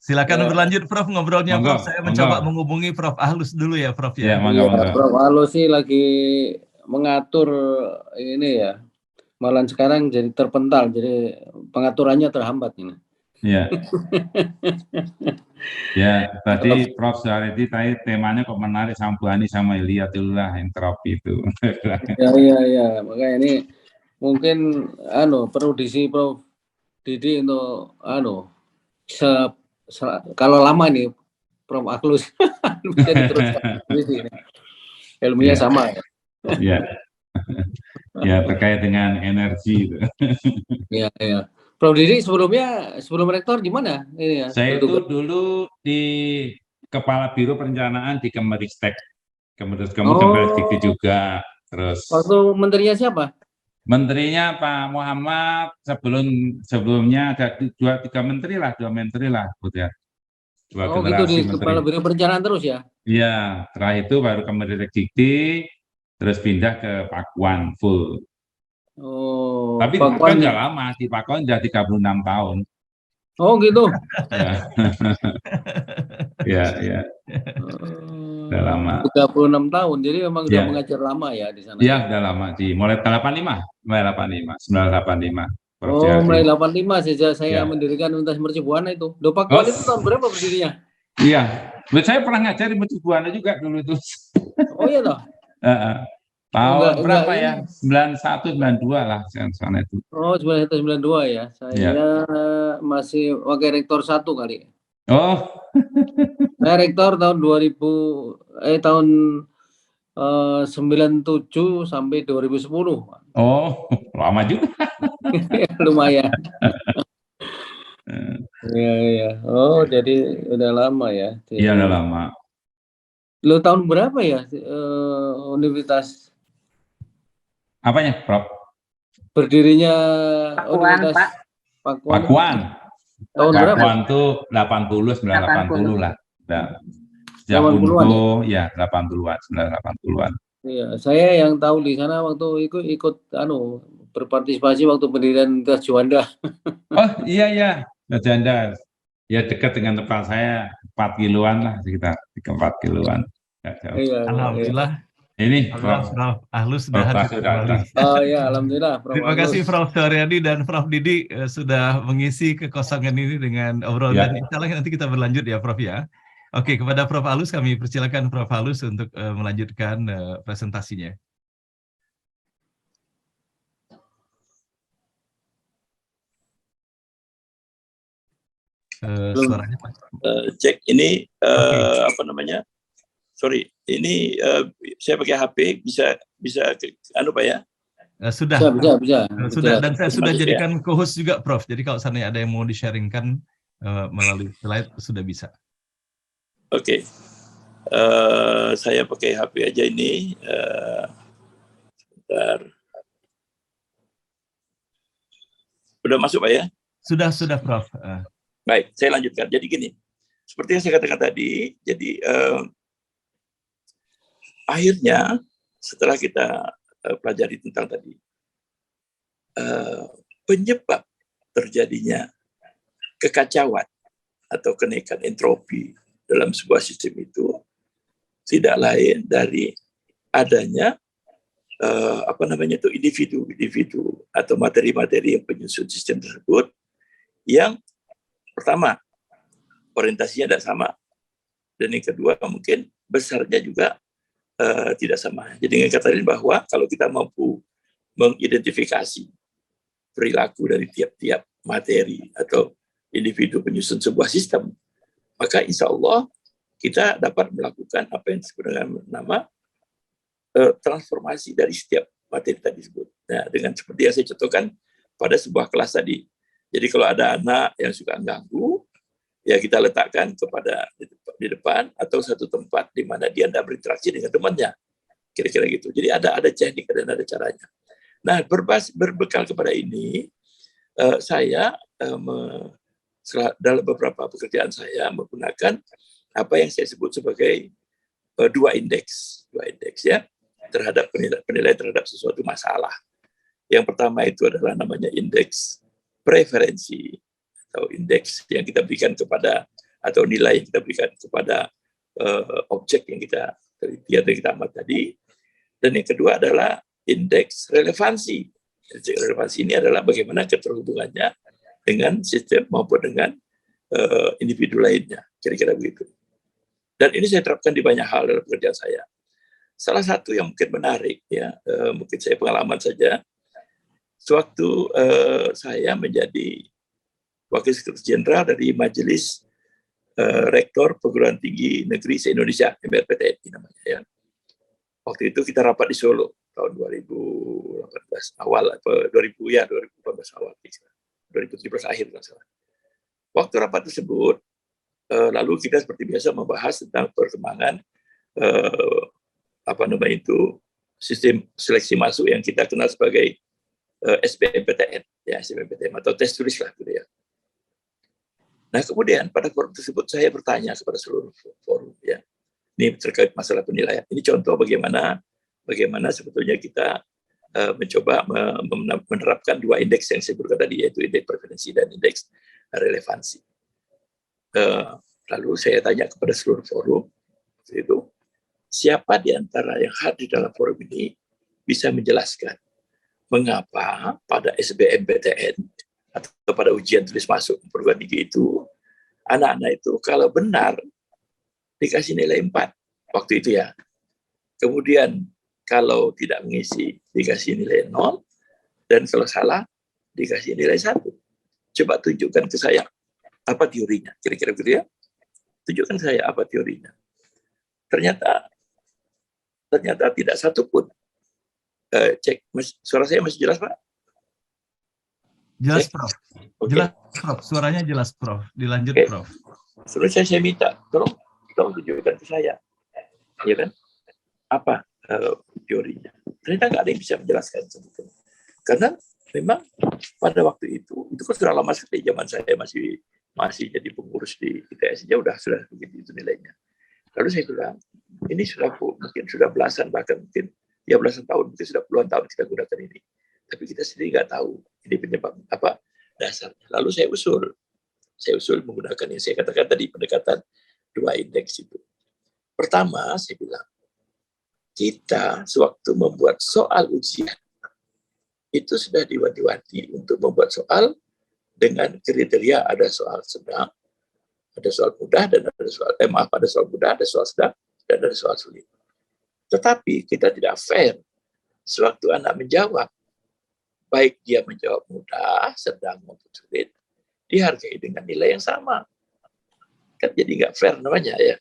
Silakan berlanjut Prof ngobrolnya. Monggo, Prof. Saya mencoba menghubungi Prof Ahlus dulu ya Prof ya. Ya, monggo. Prof Ahlus sih lagi mengatur ini ya. Malah sekarang jadi terpental, jadi pengaturannya terhambat ini. Ya. Ya, tadi Prof Suaryadi tadi temanya kok menarik sama Bu Ani sama Iliatullah entropi itu. Ya. Makanya ini mungkin perlu diisi Prof Didi untuk kalau lama nih Prof Ahlus bisa diteruskan ini. Ilmunya sama ya. Ya. Ya, terkait dengan energi itu. Iya. Prof Didi sebelum rektor di mana? Ini ya. Saya itu dulu di Kepala Biro Perencanaan di Kemenristek. Kemudian Kemenristek juga. Terus. Waktu menterinya siapa? Menterinya Pak Muhammad, sebelumnya ada 2 menteri lah, Bu ya. 2 generasi gitu di menteri. Kepala Biro Perencanaan terus ya? Iya, setelah itu baru ke Menristek, terus pindah ke Pakuan full. Oh. Tapi Pakuan nggak lama, di Pakuan sudah 36 tahun. Oh gitu. Ya. Udah lama. 36 tahun, jadi memang sudah mengajar lama ya di sana. Iya, udah lama mulai 1985. Mulai 85 sejak saya mendirikan Universitas Mercu Buana itu. Pakuan itu tahun berapa berdirinya? Iya, saya pernah ngajar di Mercu Buana juga dulu itu. Oh iya toh. Tahun berapa ya? 91, 92 lah sana itu. Oh, 92 ya. Saya masih wakil rektor 1 kali. Oh. Saya rektor tahun 97 sampai 2010. Oh, lama juga. Lumayan. Iya. Oh, jadi udah lama ya. Iya, udah lama. Lo tahun berapa ya universitas? Apanya, Prof? Berdirinya Pakuan, Pak. Pakuan. Tahun berapa? Pakuan itu 80 lah. Sejak 80-an ya? 80-an, 1980-an. Iya, saya yang tahu di sana waktu ikut berpartisipasi waktu pendirian Universitas Juanda. Oh, iya. Juanda. Ya dekat dengan tempat saya, 4 kiloan lah, sekitar 4 kiloan. Iya, Alhamdulillah. Ini Prof Ahlus sudah hadir kembali. Oh ya, alhamdulillah. Terima kasih Prof Suaryadi dan Prof Didi sudah mengisi kekosongan ini dengan obrolan. Dan insya Allah nanti kita berlanjut ya Prof ya. Oke, kepada Prof Ahlus kami persilakan Prof Ahlus untuk melanjutkan presentasinya. Suaranya Cek ini Oke. apa namanya? Sorry, ini saya pakai HP bisa Pak ya? Sudah. Bisa. Sudah, dan saya sudah Masuk, ya? jadikan co-host juga, Prof. Jadi kalau seandainya ada yang mau di-sharingkan melalui slide sudah bisa. Oke. Saya pakai HP aja ini. Sebentar. Udah masuk Pak ya? Sudah, Prof. Baik, saya lanjutkan. Jadi gini, seperti yang saya katakan tadi, jadi akhirnya setelah kita pelajari tentang tadi penyebab terjadinya kekacauan atau kenaikan entropi dalam sebuah sistem itu tidak lain dari adanya individu atau materi-materi yang penyusun sistem tersebut yang pertama orientasinya tidak sama, dan yang kedua mungkin besarnya juga tidak sama. Jadi dengan kata lain bahwa kalau kita mampu mengidentifikasi perilaku dari tiap-tiap materi atau individu penyusun sebuah sistem, maka insya Allah kita dapat melakukan apa yang disebut dengan nama transformasi dari setiap materi tadi disebut. Nah, dengan seperti yang saya contohkan pada sebuah kelas tadi. Jadi kalau ada anak yang suka ganggu, ya kita letakkan di depan atau satu tempat di mana dia tidak berinteraksi dengan temannya, kira-kira gitu. Jadi ada teknik dan ada caranya. Nah, berbekal kepada ini, saya dalam beberapa pekerjaan saya menggunakan apa yang saya sebut sebagai dua indeks ya terhadap penilaian terhadap sesuatu masalah. Yang pertama itu adalah namanya indeks preferensi atau indeks yang kita berikan kepada atau nilai yang kita berikan kepada objek yang kita teliti atau kita amati tadi. Dan yang kedua adalah indeks relevansi. Indeks relevansi ini adalah bagaimana keterhubungannya dengan sistem maupun dengan individu lainnya, kira-kira begitu. Dan ini saya terapkan di banyak hal dalam pekerjaan saya. Salah satu yang mungkin menarik ya, mungkin saya pengalaman saja. Sewaktu saya menjadi Wakil Sekretaris Jenderal dari Majelis Rektor Perguruan Tinggi Negeri se-Indonesia, MRPTNI namanya ya. Waktu itu kita rapat di Solo tahun 2018 awal atau 2018 awal, 2017 akhir kalau salah. Waktu rapat tersebut, lalu kita seperti biasa membahas tentang perkembangan sistem seleksi masuk yang kita kenal sebagai SBMPTN, ya SBMPTN atau tes tulis lah gitu ya. Nah kemudian pada forum tersebut saya bertanya kepada seluruh forum ya, ini terkait masalah penilaian. Ini contoh bagaimana sebetulnya kita mencoba menerapkan dua indeks yang saya sebutkan tadi, yaitu indeks preferensi dan indeks relevansi. Lalu saya tanya kepada seluruh forum itu, siapa di antara yang hadir dalam forum ini bisa menjelaskan mengapa pada SBMPTN atau pada ujian tulis masuk perguruan tinggi itu, anak-anak itu kalau benar dikasih nilai 4 waktu itu ya. Kemudian kalau tidak mengisi dikasih nilai 0, dan kalau salah dikasih nilai 1. Coba tunjukkan ke saya apa teorinya, kira-kira begitu ya. Tunjukkan ke saya apa teorinya. Ternyata tidak satu pun. Cek, suara saya masih jelas Pak? Jelas Prof. Okay. Jelas Prof. Suaranya jelas Prof. Dilanjut okay. Prof. Sebenarnya saya minta, tolong tunjukkan ke saya, ya kan? Apa teorinya? Ternyata nggak ada yang bisa menjelaskan sebetulnya. Karena memang pada waktu itu kan sudah lama sekali, zaman saya masih jadi pengurus di ITS aja sudah begitu itu nilainya. Lalu saya bilang, ini mungkin sudah belasan, bahkan mungkin ya belasan tahun, mungkin sudah puluhan tahun kita gunakan ini. Tapi kita sendiri nggak tahu ini penyebab apa dasarnya. Lalu saya usul menggunakan yang saya katakan tadi, pendekatan dua indeks itu. Pertama, saya bilang, kita sewaktu membuat soal ujian, itu sudah diwanti-wanti untuk membuat soal dengan kriteria ada soal sedang, ada soal mudah, dan ada soal mudah, ada soal sedang, dan ada soal sulit. Tetapi kita tidak fair sewaktu anak menjawab, baik dia menjawab mudah, sedang maupun sulit, dihargai dengan nilai yang sama. kan jadi nggak fair namanya ya.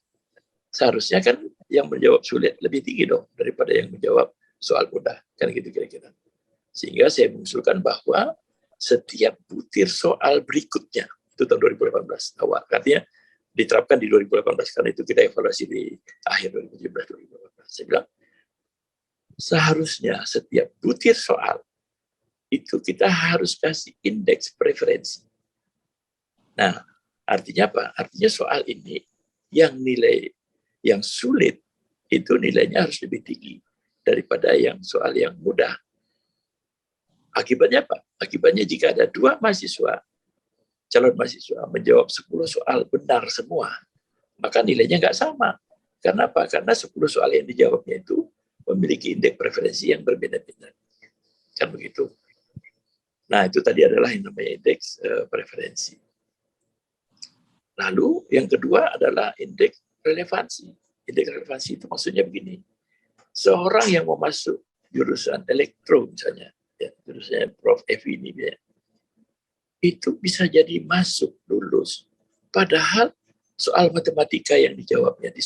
Seharusnya kan yang menjawab sulit lebih tinggi dong daripada yang menjawab soal mudah, kan gitu kira-kira. Sehingga saya mengusulkan bahwa setiap butir soal berikutnya, itu tahun 2018 awal, artinya diterapkan di 2018, karena itu kita evaluasi di akhir 2017-2018. Saya bilang, seharusnya setiap butir soal itu kita harus kasih indeks preferensi. Nah, artinya apa? Artinya soal ini yang nilai yang sulit itu nilainya harus lebih tinggi daripada yang soal yang mudah. Akibatnya apa? Akibatnya jika ada 2 mahasiswa, calon mahasiswa menjawab 10 soal benar semua, maka nilainya nggak sama. Karena apa? Karena 10 soal yang dijawabnya itu memiliki indeks preferensi yang berbeda-beda. Kan begitu. Nah, itu tadi adalah yang namanya indeks preferensi. Lalu yang kedua adalah indeks relevansi. Indeks relevansi itu maksudnya begini. Seorang yang mau masuk jurusan elektro misalnya, ya, jurusan Prof. Evi ini ya, itu bisa jadi masuk lulus. Padahal soal matematika yang dijawabnya di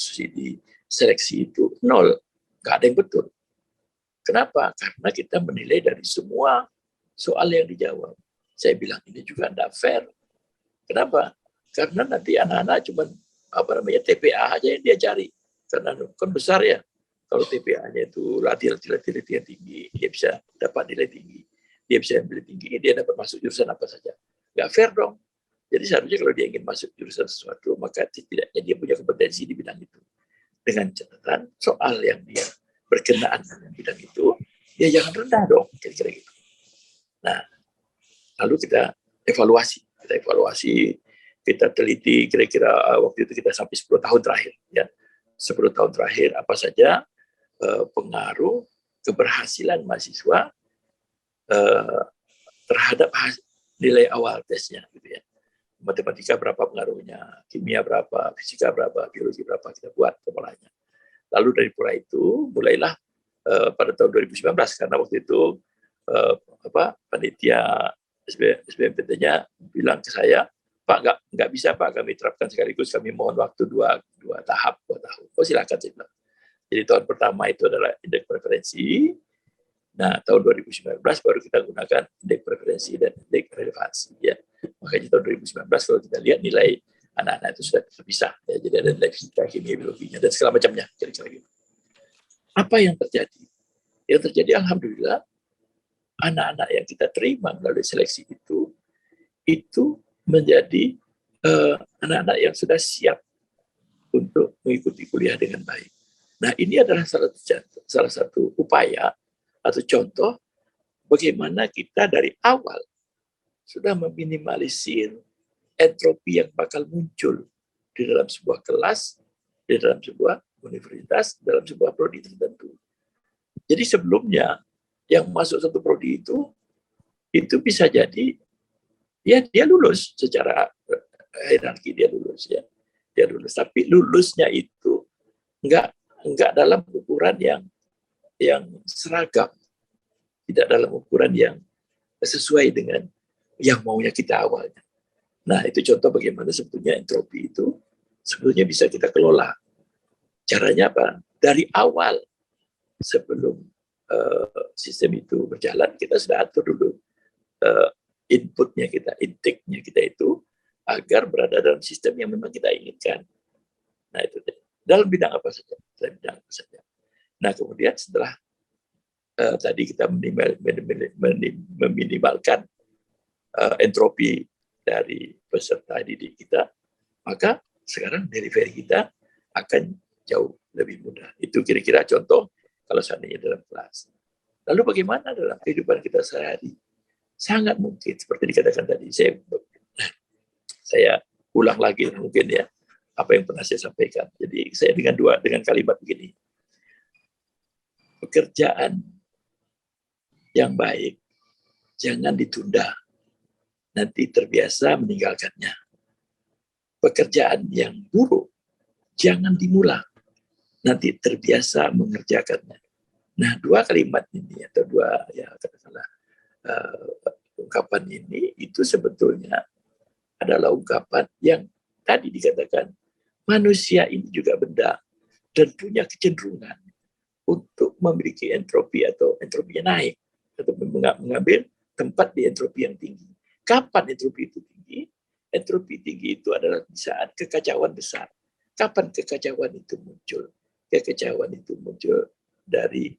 seleksi itu 0. Nggak ada yang betul. Kenapa? Karena kita menilai dari semua soal yang dijawab. Saya bilang ini juga tidak fair. Kenapa? Karena nanti anak-anak cuma TPA aja yang dia cari. Karena kan besar ya. Kalau TPA-nya itu latihan tinggi, dia bisa dapat nilai tinggi. Dia bisa ambil tinggi, dia dapat masuk jurusan apa saja. Nggak fair dong. Jadi seharusnya kalau dia ingin masuk jurusan sesuatu, maka setidaknya dia punya kompetensi di bidang itu. Dengan catatan soal yang dia berkenaan dengan bidang itu, ya jangan rendah dong, kira-kira gitu. Nah, lalu kita evaluasi, kita teliti kira-kira waktu itu kita sampai 10 tahun terakhir, ya. 10 tahun terakhir apa saja pengaruh keberhasilan mahasiswa terhadap nilai awal tesnya, gitu ya. Matematika berapa pengaruhnya, kimia berapa, fisika berapa, biologi berapa, kita buat formulanya. Lalu dari pola itu mulailah pada tahun 2019, karena waktu itu panitia SBMPT-nya bilang ke saya, Pak, nggak bisa Pak kami terapkan sekaligus, kami mohon waktu dua tahap. Oh silakan, saya bilang. Jadi tahun pertama itu adalah indeks preferensi. Nah, tahun 2019 baru kita gunakan indeks preferensi dan indeks relevansi. Ya. Makanya tahun 2019 kalau kita lihat nilai anak-anak itu sudah terpisah. Ya. Jadi ada nilai fisika, kimia, biologinya, dan segala macamnya. Kira-kira gitu. Apa yang terjadi? Yang terjadi alhamdulillah, anak-anak yang kita terima melalui seleksi itu menjadi anak-anak yang sudah siap untuk mengikuti kuliah dengan baik. Nah, ini adalah salah satu upaya atau contoh bagaimana kita dari awal sudah meminimalisir entropi yang bakal muncul di dalam sebuah kelas, di dalam sebuah universitas, dalam sebuah prodi tertentu. Jadi sebelumnya yang masuk satu prodi itu bisa jadi ya dia lulus secara hierarki, dia lulus ya. Dia lulus, tapi lulusnya itu enggak dalam ukuran yang seragam, tidak dalam ukuran yang sesuai dengan yang maunya kita awalnya. Nah, itu contoh bagaimana sebetulnya entropi itu sebetulnya bisa kita kelola. Caranya apa? Dari awal sebelum sistem itu berjalan, kita sudah atur dulu inputnya kita, intake-nya kita itu agar berada dalam sistem yang memang kita inginkan. Nah, itu dalam bidang apa saja, Nah, kemudian setelah tadi kita meminimalkan entropi dari peserta didik kita, maka sekarang delivery kita akan jauh lebih mudah. Itu kira-kira contoh kalau seandainya dalam kelas. Lalu bagaimana dalam kehidupan kita sehari? Sangat mungkin seperti dikatakan tadi, saya ulang lagi mungkin ya apa yang pernah saya sampaikan. Jadi saya dengan kalimat begini. Pekerjaan yang baik jangan ditunda. Nanti terbiasa meninggalkannya. Pekerjaan yang buruk jangan dimulai. Nanti terbiasa mengerjakannya. Nah, 2 kalimat ini atau 2 ya katakanlah ungkapan ini itu sebetulnya adalah ungkapan yang tadi dikatakan manusia ini juga benda dan punya kecenderungan untuk memiliki entropi atau entropinya naik atau mengambil tempat di entropi yang tinggi. Kapan entropi itu tinggi? Entropi tinggi itu adalah di saat kekacauan besar. Kapan kekacauan itu muncul? Kekacauan itu muncul dari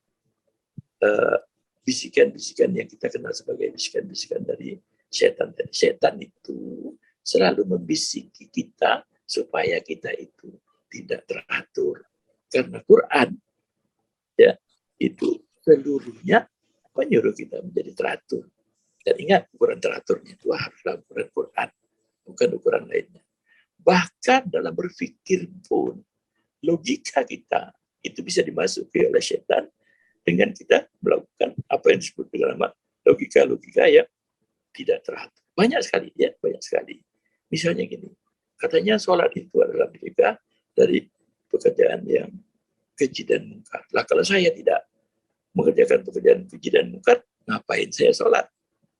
bisikan-bisikan yang kita kenal sebagai bisikan-bisikan dari setan. Dan setan itu selalu membisiki kita supaya kita itu tidak teratur. Karena Quran ya itu seluruhnya menyuruh kita menjadi teratur. Dan ingat, ukuran teraturnya itu haruslah ukuran Quran, bukan ukuran lainnya. Bahkan dalam berpikir pun, logika kita itu bisa dimasuki oleh setan dengan kita melakukan apa yang disebut dengan nama logika-logika yang tidak teratur. Banyak sekali, ya, banyak sekali. Misalnya gini, katanya sholat itu adalah logika dari pekerjaan yang keji dan mungkar. Lah kalau saya tidak mengerjakan pekerjaan keji dan mungkar, ngapain saya sholat?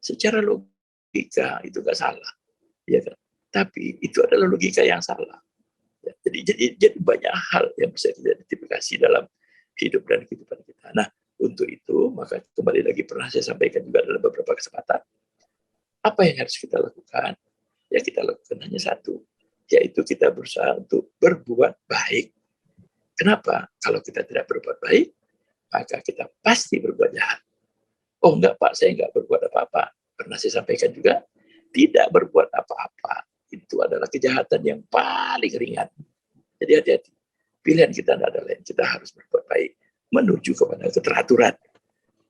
Secara logika itu nggak salah, ya kan? Tapi itu adalah logika yang salah. Ya, jadi banyak hal yang bisa kita identifikasi dalam hidup dan kehidupan kita. Nah, untuk itu maka kembali lagi pernah saya sampaikan juga dalam beberapa kesempatan. Apa yang harus kita lakukan? Ya kita lakukan hanya satu, yaitu kita berusaha untuk berbuat baik. Kenapa? Kalau kita tidak berbuat baik, maka kita pasti berbuat jahat. Oh enggak Pak, saya enggak berbuat apa-apa. Pernah saya sampaikan juga, tidak berbuat apa-apa itu adalah kejahatan yang paling ringan. Jadi hati-hati. Pilihan kita tidak ada lain. Kita harus berbuat baik menuju kepada keteraturan.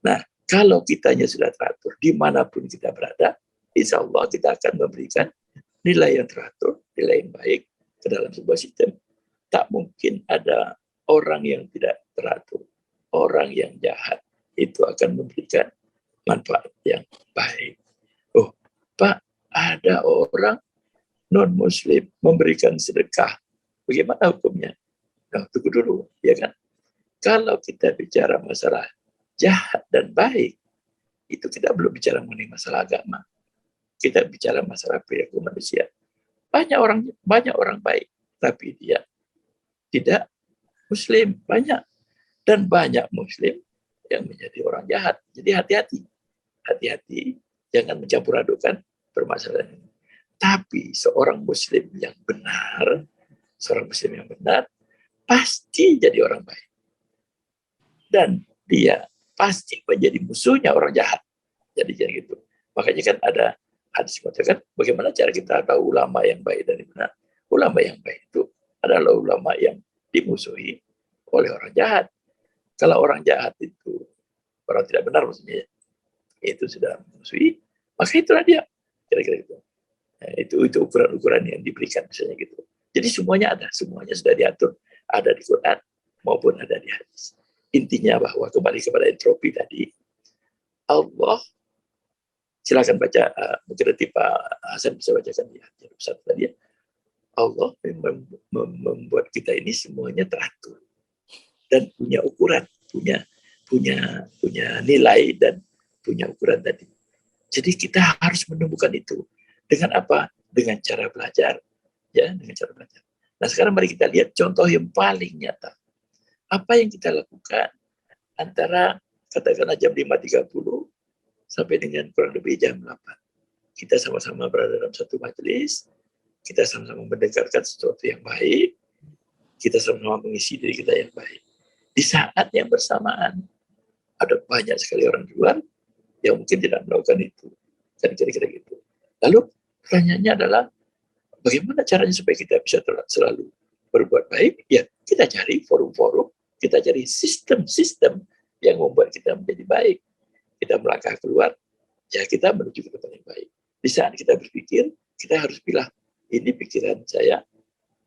Nah, kalau kitanya sudah teratur, dimanapun kita berada, insya Allah kita akan memberikan nilai yang teratur, nilai yang baik ke dalam sebuah sistem. Tak mungkin ada orang yang tidak teratur, orang yang jahat itu akan memberikan manfaat yang baik. Oh, Pak, ada orang non-Muslim memberikan sedekah. Bagaimana hukumnya? Nah, tunggu dulu, ya kan? Kalau kita bicara masalah jahat dan baik, itu kita belum bicara mengenai masalah agama. Kita bicara masalah perilaku manusia. Banyak orang baik, tapi dia tidak Muslim, banyak. Dan banyak Muslim yang menjadi orang jahat. Jadi hati-hati, jangan mencampur adukan permasalahan ini. Tapi seorang Muslim yang benar, pasti jadi orang baik. Dan dia pasti menjadi musuhnya orang jahat. Jadi jangan gitu. Makanya kan ada hadis mengatakan bagaimana cara kita tahu ulama yang baik dan yang benar. Ulama yang baik itu adalah ulama yang dimusuhi oleh orang jahat. Kalau orang jahat itu orang tidak benar maksudnya, itu sudah memusuhi, maka itulah dia. Kira-kira gitu. Nah, itu ukuran-ukuran yang diberikan misalnya gitu. Jadi semuanya sudah diatur, ada di Quran maupun ada di hadis. Intinya bahwa kembali kepada entropi tadi, Allah, silakan baca, mungkin nanti Pak Hasan bisa bacakan di hadis besar tadi. Allah membuat kita ini semuanya teratur dan punya ukuran, punya nilai dan punya ukuran tadi. Jadi kita harus menemukan itu dengan apa? Dengan cara belajar, ya, dengan cara belajar. Nah sekarang mari kita lihat contoh yang paling nyata. Apa yang kita lakukan antara katakanlah jam 5.30 sampai dengan kurang lebih jam 8. Kita sama-sama berada dalam satu majelis, kita sama-sama mendengarkan sesuatu yang baik, kita sama-sama mengisi diri kita yang baik. Di saat yang bersamaan, ada banyak sekali orang luar yang mungkin tidak melakukan itu. Dan kira-kira gitu. Lalu pertanyaannya adalah, bagaimana caranya supaya kita bisa selalu berbuat baik? Ya, kita cari forum-forum, kita cari sistem-sistem yang membuat kita menjadi baik. Kita melangkah keluar, ya kita menuju ke tempat yang baik. Di saat kita berpikir, kita harus pilih, ini pikiran saya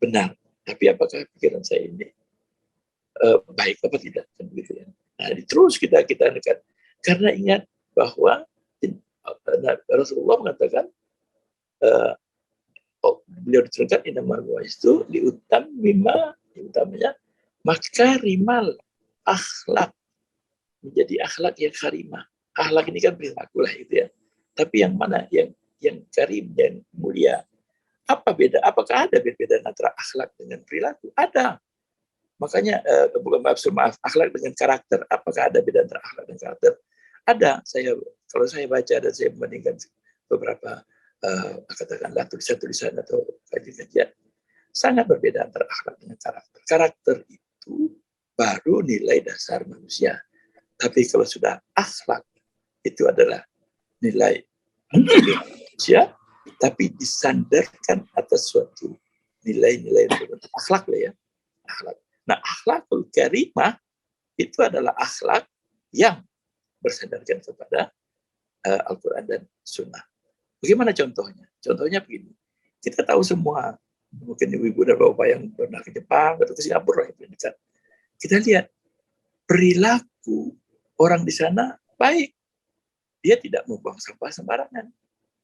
benar, tapi apakah pikiran saya ini baik apa tidak? Gitu ya. Nah, terus kita dekat. Karena ingat bahwa Rasulullah mengatakan, beliau diturunkan inamal itu diutamanya makarimal akhlak, menjadi akhlak yang karimah. Akhlak ini kan perilaku lah itu ya. Tapi yang mana yang karim dan mulia. Apa beda? Apakah ada perbedaan antara akhlak dengan perilaku? Ada. Makanya bukan maaf, akhlak dengan karakter. Apakah ada beda antara akhlak dan karakter? Ada. Kalau saya baca dan saya membandingkan beberapa katakanlah tulisan-tulisan atau kajian-kajian, sangat berbeda antara akhlak dengan karakter. Karakter itu baru nilai dasar manusia. Tapi kalau sudah akhlak, itu adalah nilai manusia, tapi disandarkan atas suatu nilai-nilai akhlak lah ya. Akhlak. Nah, akhlakul karimah itu adalah akhlak yang bersandarkan kepada Al-Quran dan Sunnah. Bagaimana contohnya? Contohnya begini. Kita tahu semua, mungkin ibu-ibu dan bapak yang pernah ke Jepang atau ke Singapura yang dekat. Kita lihat perilaku orang di sana baik. Dia tidak membuang sampah sembarangan.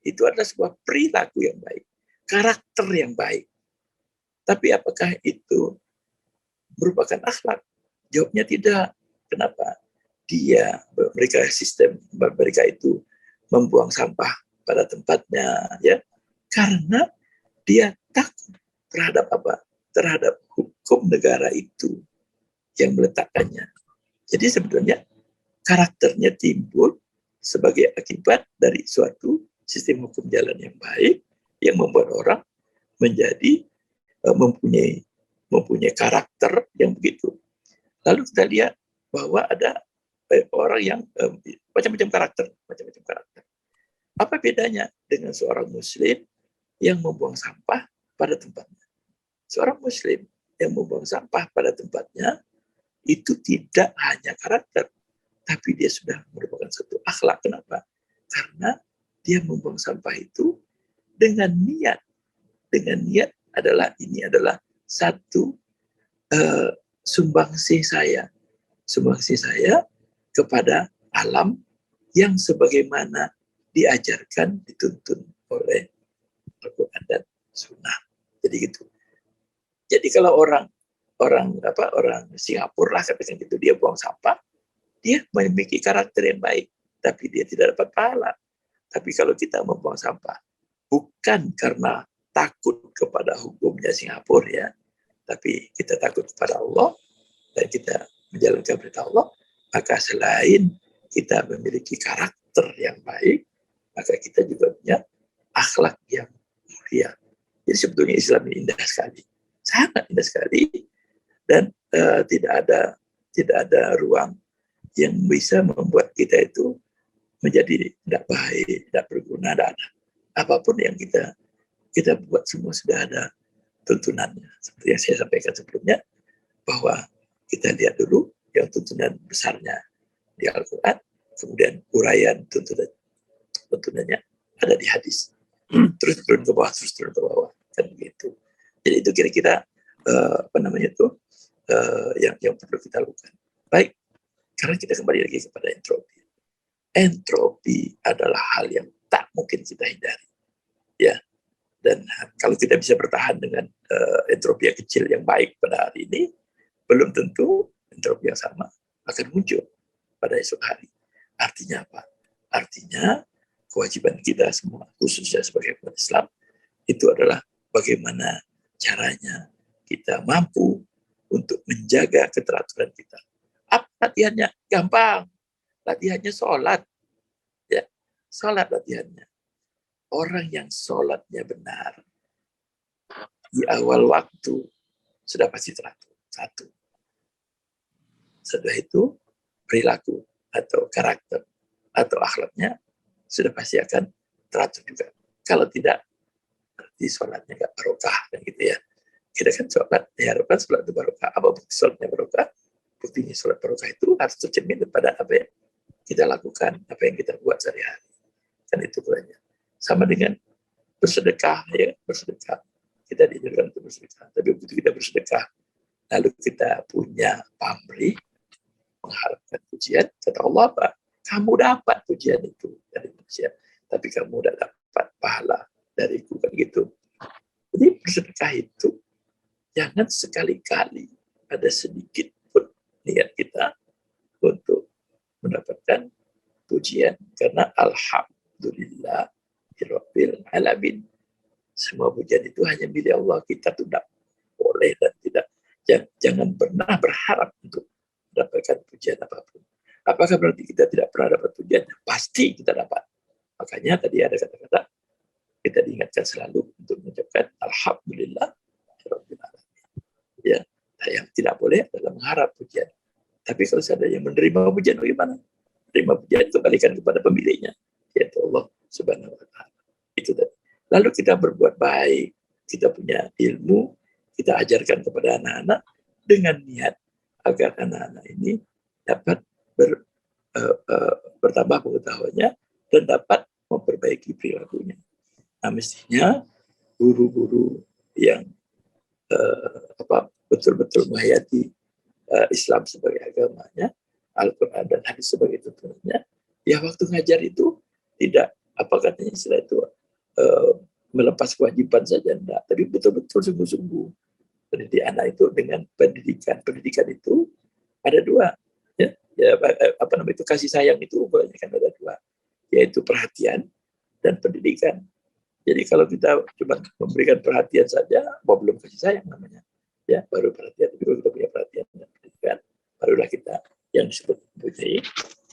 Itu adalah sebuah perilaku yang baik, karakter yang baik. Tapi apakah itu merupakan akhlak? Jawabnya tidak. Kenapa? Mereka itu membuang sampah pada tempatnya, ya, karena dia takut terhadap apa? Terhadap hukum negara itu yang meletakkannya. Jadi sebetulnya karakternya timbul sebagai akibat dari suatu sistem hukum jalan yang baik yang membuat orang menjadi mempunyai karakter yang begitu. Lalu kita lihat bahwa ada orang yang macam-macam karakter. Apa bedanya dengan seorang Muslim yang membuang sampah pada tempatnya? Seorang Muslim yang membuang sampah pada tempatnya itu tidak hanya karakter, tapi dia sudah merupakan satu akhlak. Kenapa? Karena dia membuang sampah itu dengan niat. Dengan niat ini adalah satu sumbangsih saya kepada alam yang sebagaimana diajarkan, dituntun oleh Al-Quran dan Sunnah. Jadi gitu. Jadi kalau orang Singapura lah katakan gitu, dia buang sampah, dia memiliki karakter yang baik, tapi dia tidak dapat pahala. Tapi kalau kita membuang sampah bukan karena takut kepada hukumnya Singapura ya, tapi kita takut kepada Allah dan kita menjalankan perintah Allah, maka selain kita memiliki karakter yang baik, maka kita juga punya akhlak yang mulia. Jadi sebetulnya Islam ini indah sekali, sangat indah sekali, dan tidak ada ruang yang bisa membuat kita itu menjadi tidak baik, tidak berguna, tidak ada. Apapun yang kita buat semua sudah ada tuntunannya. Seperti yang saya sampaikan sebelumnya, bahwa kita lihat dulu yang tuntunan besarnya di Al-Quran, kemudian uraian tuntunannya ada di hadis. Terus turun ke bawah, kan begitu. Jadi itu kira-kira yang perlu kita lakukan. Baik, karena kita kembali lagi kepada entropi. Entropi adalah hal yang tak mungkin kita hindari, ya. Dan kalau kita bisa bertahan dengan entropi yang kecil yang baik pada hari ini, belum tentu entropi yang sama akan muncul pada esok hari. Artinya apa? Artinya kewajiban kita semua, khususnya sebagai umat Islam, itu adalah bagaimana caranya kita mampu untuk menjaga keteraturan kita. Apa latihannya? Gampang. Latihannya sholat. Ya, sholat latihannya. Orang yang sholatnya benar di awal waktu sudah pasti teratur. Satu. Setelah itu perilaku atau karakter atau akhlaknya sudah pasti akan teratur juga. Kalau tidak, berarti sholatnya nggak barokah, kan gitu ya. Kita kan sholat, diharapkan sholat itu barokah. Apa bukti sholatnya barokah? Buktinya sholat barokah itu harus tercermin pada apa yang kita lakukan, apa yang kita buat sehari-hari. Kan itu banyak. Sama dengan bersedekah, ya, bersedekah. Kita diajarkan untuk bersedekah. Tapi begitu kita bersedekah, lalu kita punya pamrih, mengharapkan pujian, kata Allah apa? Kamu dapat pujian itu dari manusia, tapi kamu tidak dapat pahala dariku, kan gitu. Jadi bersedekah itu jangan sekali-kali ada sedikit pun niat kita untuk mendapatkan pujian, karena alhamdulillah rabbil alamin, Semua pujian itu hanya milik Allah. Kita tidak boleh dan jangan pernah berharap untuk mendapatkan pujian apapun. Apakah berarti kita tidak pernah dapat pujian? Pasti kita dapat. Makanya tadi ada kata-kata kita diingatkan selalu untuk mengucapkan alhamdulillah rabbil alamin. Ya, yang tidak boleh adalah mengharap pujian. Tapi kalau seandainya menerima pujian bagaimana? Menerima pujian itu kembalikan kepada pemiliknya, yaitu Allah Subhanahu wa taala. Itu tadi. Lalu kita berbuat baik, kita punya ilmu, kita ajarkan kepada anak-anak dengan niat agar anak-anak ini dapat bertambah pengetahuannya dan dapat memperbaiki perilakunya. Nah, mestinya guru-guru yang betul-betul menghayati Islam sebagai agamanya, Al-Quran dan hadis sebagai tuntunannya, ya waktu ngajar itu tidak katanya istilah itu melepas kewajiban saja, enggak, tapi betul-betul sungguh-sungguh pendidik anak itu dengan pendidikan. Pendidikan itu ada dua, ya itu kasih sayang itu banyak kan ada dua, yaitu perhatian dan pendidikan. Jadi kalau kita cuma memberikan perhatian saja, belum kasih sayang namanya. Ya, baru perhatian. Tapi kalau kita punya perhatian dan pendidikan, barulah kita yang disebut mempunyai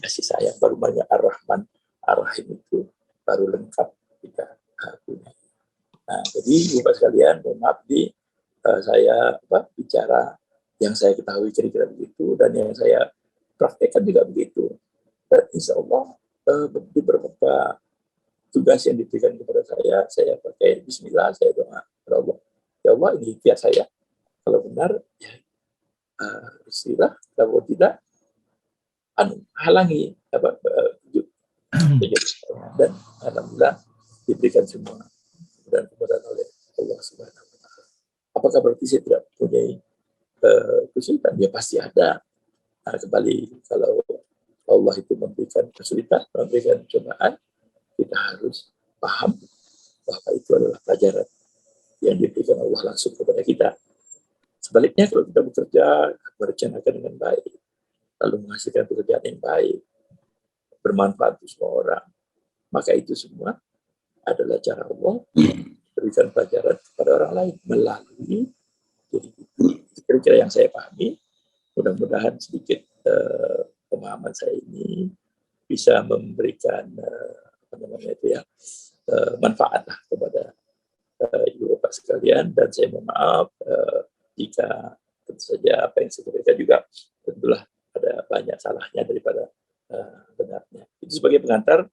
kasih sayang. Baru banyak Ar-Rahman, Ar-Rahim itu baru lengkap kita punya. Nah, jadi Bapak sekalian, mohon maaf saya bicara yang saya ketahui kira-kira begitu dan yang saya praktekkan juga begitu. Dan insya Allah di beberapa tugas yang diberikan kepada saya pakai Bismillah, saya doa kepada Allah. Ya Allah, ini ikhtiar saya. Kalau benar, ya Bismillah. Kalau tidak, halangi dan alhamdulillah diberikan semua dan kemudahan oleh Allah Subhanahu wa taala. Apakah berarti saya tidak mempunyai kesulitan? Ya pasti ada. Nah, kembali kalau Allah itu memberikan kesulitan, memberikan cobaan, kita harus paham bahwa itu adalah pelajaran yang diberikan Allah langsung kepada kita. Sebaliknya kalau kita bekerja, merencanakan dengan baik, lalu menghasilkan pekerjaan yang baik, bermanfaat untuk semua orang, maka itu semua adalah cara Allah berikan pelajaran kepada orang lain melalui diri kita. Kira-kira yang saya pahami, mudah-mudahan sedikit pemahaman saya ini bisa memberikan manfaat lah kepada ibu bapak sekalian. Dan saya mohon maaf jika tentu saja apa yang saya sampaikan juga tentulah ada banyak salahnya daripada benarnya. Itu sebagai pengantar.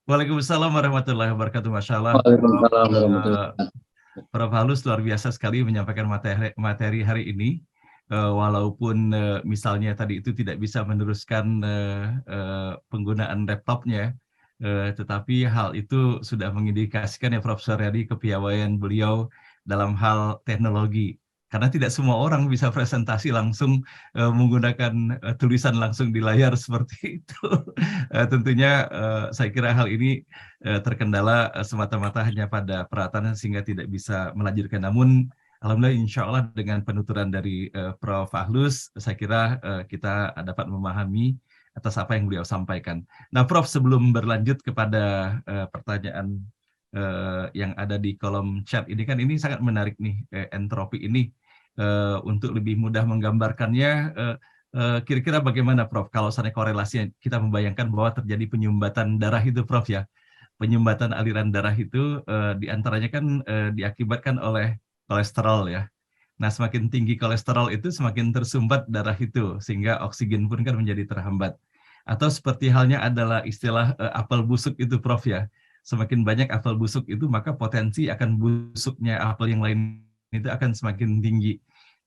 Waalaikumsalam warahmatullahi wabarakatuh. Masya Allah. Prof. Halus luar biasa sekali menyampaikan materi hari ini. Walaupun misalnya tadi itu tidak bisa meneruskan penggunaan laptopnya, tetapi hal itu sudah mengindikasikan ya Prof. Suryadi kepiawaian beliau dalam hal teknologi. Karena tidak semua orang bisa presentasi langsung menggunakan tulisan langsung di layar seperti itu. Tentunya saya kira hal ini terkendala semata-mata hanya pada peralatan sehingga tidak bisa melanjutkan. Namun alhamdulillah insya Allah dengan penuturan dari Prof. Ahlus, saya kira kita dapat memahami atas apa yang beliau sampaikan. Nah Prof, sebelum berlanjut kepada pertanyaan yang ada di kolom chat ini, kan ini sangat menarik nih, entropi ini. Untuk lebih mudah menggambarkannya, kira-kira bagaimana Prof kalau seandainya korelasinya kita membayangkan bahwa terjadi penyumbatan darah itu Prof ya, penyumbatan aliran darah itu diantaranya kan diakibatkan oleh kolesterol ya. Nah semakin tinggi kolesterol itu semakin tersumbat darah itu sehingga oksigen pun kan menjadi terhambat. Atau seperti halnya adalah istilah apel busuk itu Prof ya, semakin banyak apel busuk itu maka potensi akan busuknya apel yang lain itu akan semakin tinggi.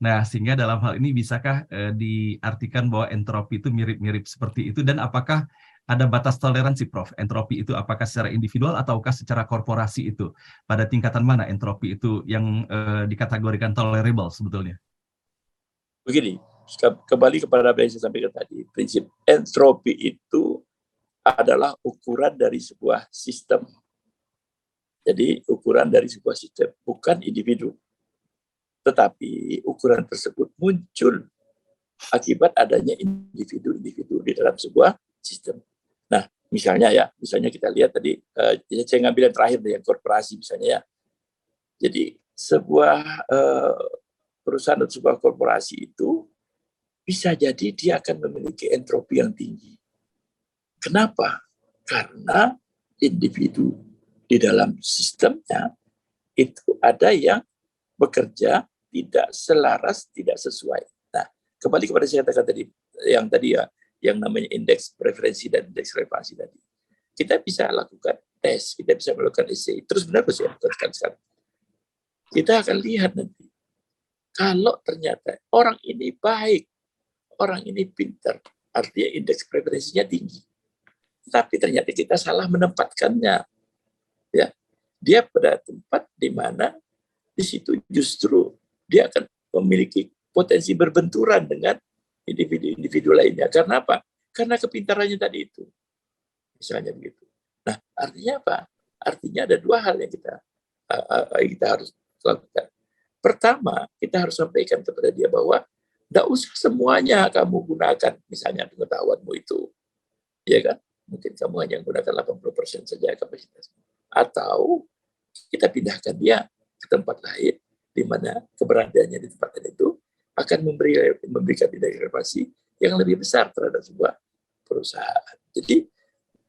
Nah, sehingga dalam hal ini bisakah diartikan bahwa entropi itu mirip-mirip seperti itu, dan apakah ada batas toleransi, Prof? Entropi itu apakah secara individual ataukah secara korporasi itu? Pada tingkatan mana entropi itu yang dikategorikan tolerable sebetulnya? Begini, kembali kepada apa yang saya sampaikan tadi, prinsip entropi itu adalah ukuran dari sebuah sistem. Jadi ukuran dari sebuah sistem, bukan individu. Tetapi ukuran tersebut muncul akibat adanya individu-individu di dalam sebuah sistem. Nah, misalnya kita lihat tadi, saya ngambil yang terakhir dari korporasi misalnya ya. Jadi sebuah perusahaan atau sebuah korporasi itu bisa jadi dia akan memiliki entropi yang tinggi. Kenapa? Karena individu di dalam sistemnya itu ada yang bekerja tidak selaras, tidak sesuai. Nah, kembali kepada saya katakan tadi, yang namanya indeks preferensi dan indeks relevansi tadi. Kita bisa lakukan tes, kita bisa melakukan essay. Terus menerus ya, sekarang. Kita akan lihat nanti. Kalau ternyata orang ini baik, orang ini pintar, artinya indeks preferensinya tinggi. Tapi ternyata kita salah menempatkannya. Ya, dia pada tempat di mana di situ justru dia akan memiliki potensi berbenturan dengan individu-individu lainnya. Karena apa? Karena kepintarannya tadi itu. Misalnya begitu. Nah, artinya apa? Artinya ada dua hal yang kita harus lakukan. Pertama, kita harus sampaikan kepada dia bahwa tidak usah semuanya kamu gunakan, misalnya pengetahuanmu itu. Ya kan? Mungkin kamu hanya gunakan 80% saja kapasitasmu. Atau kita pindahkan dia ke tempat lain, di mana keberadaannya di tempat lain itu akan memberikan relevansi yang lebih besar terhadap sebuah perusahaan. Jadi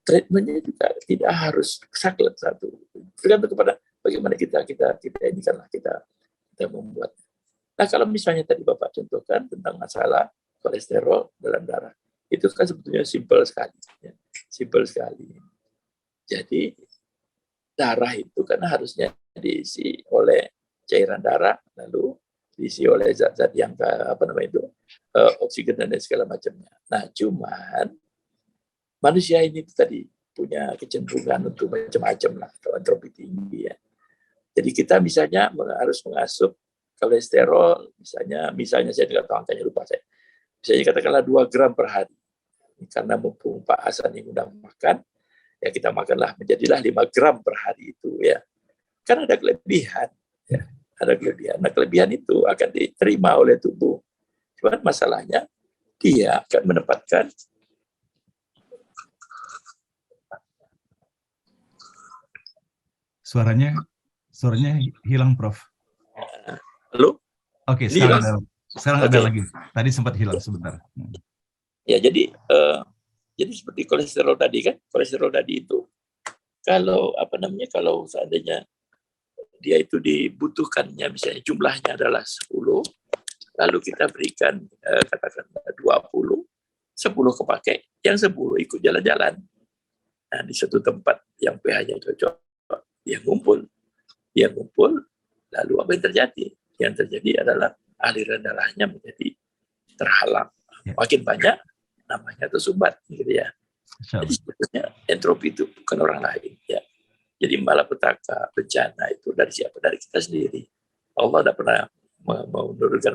treatmentnya juga tidak harus saklek satu, tergantung kepada bagaimana kita membuat. Nah, kalau misalnya tadi Bapak contohkan tentang masalah kolesterol dalam darah, itu kan sebetulnya simpel sekali, ya. Simpel sekali. Jadi darah itu kan harusnya diisi oleh cairan darah, lalu diisi oleh zat-zat yang oksigen dan segala macamnya. Nah, cuman manusia ini tadi punya kecenderungan untuk macam-macam lah, atau entropi tinggi ya. Jadi kita misalnya harus mengasup kolesterol, misalnya saya tidak tahu angkanya, lupa saya. Misalnya katakanlah 2 gram per hari. Karena mumpung Pak Hasan yang udah makan, ya kita makanlah menjadilah 5 gram per hari itu ya. Kan ada kelebihan, ya. Ada kelebihan. Nah, kelebihan itu akan diterima oleh tubuh. Cuman masalahnya dia akan menempatkan Suaranya hilang, Prof. Halo? Oke, sekarang ada lagi. Tadi sempat hilang sebentar. Ya, jadi seperti kolesterol tadi kan, kolesterol tadi itu kalau seandainya dia itu dibutuhkannya misalnya jumlahnya adalah 10, lalu kita berikan katakanlah 20, 10 kepakai, yang 10 ikut jalan-jalan. Nah, di satu tempat yang pH-nya cocok, dia ngumpul, lalu apa yang terjadi? Yang terjadi adalah aliran darahnya menjadi terhalang. Ya. Makin banyak, namanya tersumbat, gitu ya. Jadi sebetulnya entropi itu bukan orang lain, ya. Jadi malapetaka, bencana itu dari siapa? Dari kita sendiri. Allah tidak pernah menurunkan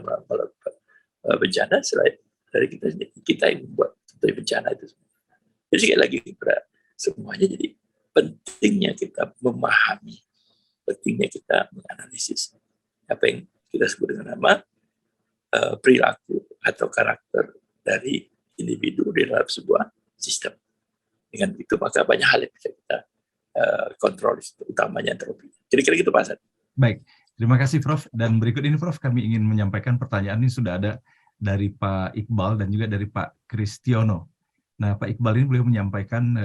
bencana selain dari kita sendiri. Kita yang membuat bencana itu. Jadi sekali lagi semuanya, jadi pentingnya kita memahami, pentingnya kita menganalisis apa yang kita sebut dengan nama perilaku atau karakter dari individu di dalam sebuah sistem. Dengan itu maka banyak hal yang bisa kita kontrol, utamanya entropi. Kira-kira gitu Pak Hasan. Baik, terima kasih Prof. Dan berikut ini Prof, kami ingin menyampaikan pertanyaan ini sudah ada dari Pak Iqbal dan juga dari Pak Kristiono. Nah, Pak Iqbal ini beliau menyampaikan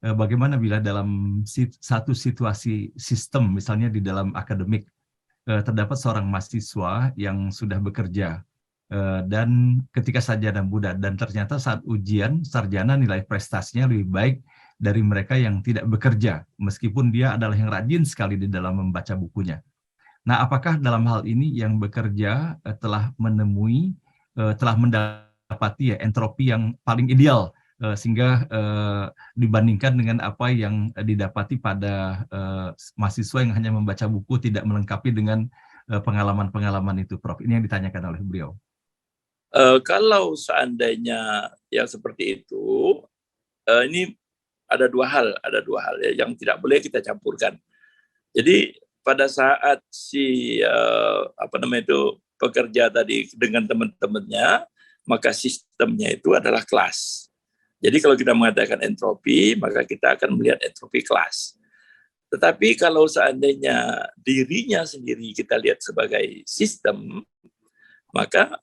bagaimana bila dalam satu situasi sistem, misalnya di dalam akademik, terdapat seorang mahasiswa yang sudah bekerja dan ketika sarjana muda, dan ternyata saat ujian sarjana nilai prestasinya lebih baik dari mereka yang tidak bekerja, meskipun dia adalah yang rajin sekali di dalam membaca bukunya. Nah, apakah dalam hal ini yang bekerja telah mendapati entropi yang paling ideal, sehingga dibandingkan dengan apa yang didapati pada mahasiswa yang hanya membaca buku, tidak melengkapi dengan pengalaman-pengalaman itu, Prof? Ini yang ditanyakan oleh beliau. Kalau seandainya yang seperti itu, ini ada dua hal ya, yang tidak boleh kita campurkan. Jadi pada saat si pekerja tadi dengan teman-temannya, maka sistemnya itu adalah kelas. Jadi kalau kita mengatakan entropi, maka kita akan melihat entropi kelas. Tetapi kalau seandainya dirinya sendiri kita lihat sebagai sistem, maka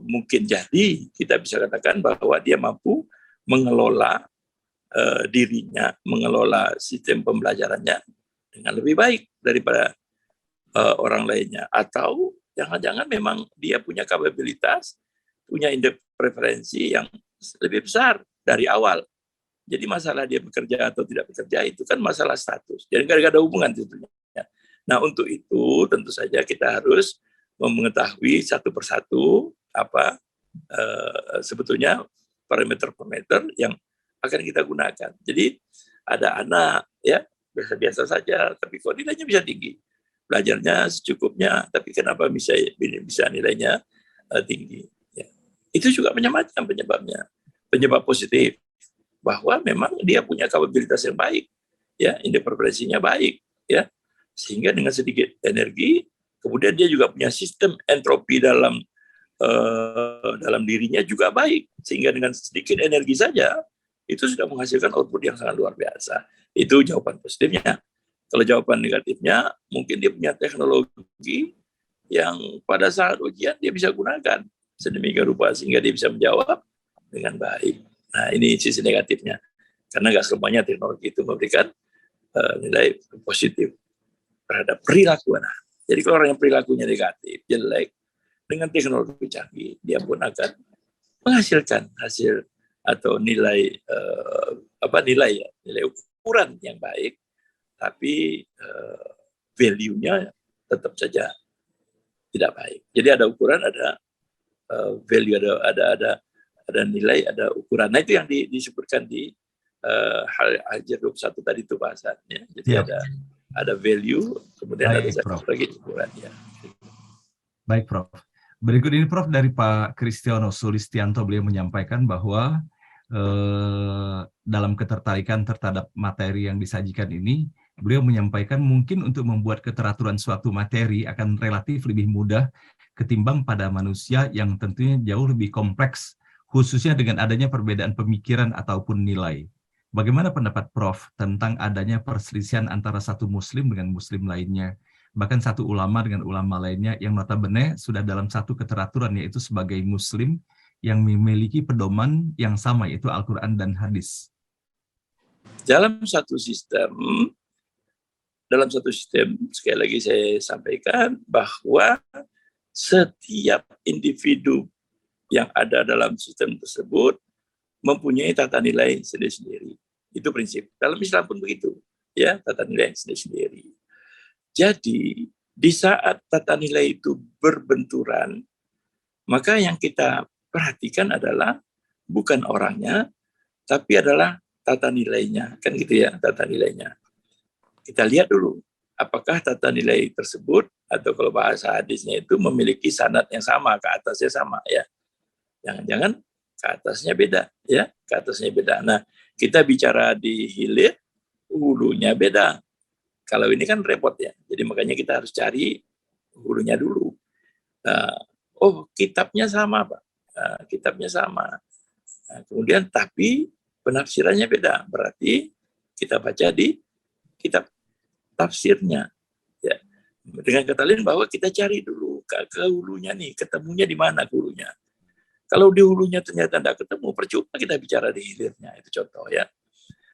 mungkin jadi kita bisa katakan bahwa dia mampu mengelola dirinya, mengelola sistem pembelajarannya dengan lebih baik daripada orang lainnya. Atau jangan-jangan memang dia punya kapabilitas, punya indeks preferensi yang lebih besar dari awal. Jadi masalah dia bekerja atau tidak bekerja itu kan masalah status. Jadi nggak ada hubungan tentunya. Nah untuk itu tentu saja kita harus mengetahui satu persatu apa sebetulnya parameter-parameter yang akan kita gunakan. Jadi ada anak ya biasa-biasa saja, tapi kok nilainya bisa tinggi. Belajarnya secukupnya, tapi kenapa bisa nilainya tinggi? Ya. Itu juga macam-macam penyebabnya. Penyebab positif bahwa memang dia punya kapabilitas yang baik, ya, indeks preferensinya baik, ya, sehingga dengan sedikit energi, kemudian dia juga punya sistem entropi dalam dirinya juga baik, sehingga dengan sedikit energi saja itu sudah menghasilkan output yang sangat luar biasa. Itu jawaban positifnya. Kalau jawaban negatifnya, mungkin dia punya teknologi yang pada saat ujian dia bisa gunakan sedemikian rupa sehingga dia bisa menjawab dengan baik. Nah, ini sisi negatifnya. Karena nggak semuanya teknologi itu memberikan nilai positif terhadap perilaku anak. Jadi kalau orang yang perilakunya negatif, jelek, dengan teknologi canggih, dia pun akan menghasilkan hasil atau nilai nilai ukuran yang baik, tapi value-nya tetap saja tidak baik. Jadi ada ukuran, ada value, ada nilai, ada ukuran. Nah itu yang disebutkan di Hajar 21 tadi itu bahasannya. Jadi ada value, kemudian baik, ada satu lagi ukurannya. Baik, Prof. Berikut ini, Prof, dari Pak Kristiono Sulistianto, beliau menyampaikan bahwa dalam ketertarikan terhadap materi yang disajikan ini, beliau menyampaikan mungkin untuk membuat keteraturan suatu materi akan relatif lebih mudah ketimbang pada manusia yang tentunya jauh lebih kompleks, khususnya dengan adanya perbedaan pemikiran ataupun nilai. Bagaimana pendapat Prof tentang adanya perselisihan antara satu muslim dengan muslim lainnya, bahkan satu ulama dengan ulama lainnya yang notabene sudah dalam satu keteraturan, yaitu sebagai muslim yang memiliki pedoman yang sama, yaitu Al-Quran dan hadis? Dalam satu sistem, sekali lagi saya sampaikan bahwa setiap individu yang ada dalam sistem tersebut mempunyai tata nilai sendiri-sendiri. Itu prinsip. Dalam Islam pun begitu, ya, tata nilai sendiri-sendiri. Jadi di saat tata nilai itu berbenturan, maka yang kita perhatikan adalah bukan orangnya, tapi adalah tata nilainya, kan gitu ya, tata nilainya. Kita lihat dulu, apakah tata nilai tersebut, atau kalau bahasa hadisnya itu memiliki sanad yang sama, ke atasnya sama, ya. Jangan-jangan ke atasnya beda, ya, ke atasnya beda. Nah, kita bicara di hilir, hulunya beda. Kalau ini kan repot ya, jadi makanya kita harus cari hulunya dulu. Oh, kitabnya sama, Pak. Kitabnya sama. Nah, kemudian tapi penafsirannya beda, berarti kita baca di kitab tafsirnya. Ya. Dengan kata lain bahwa kita cari dulu ke hulunya nih, ketemunya di mana hulunya. Kalau di hulunya ternyata tidak ketemu, percuma kita bicara di hilirnya, itu contoh ya.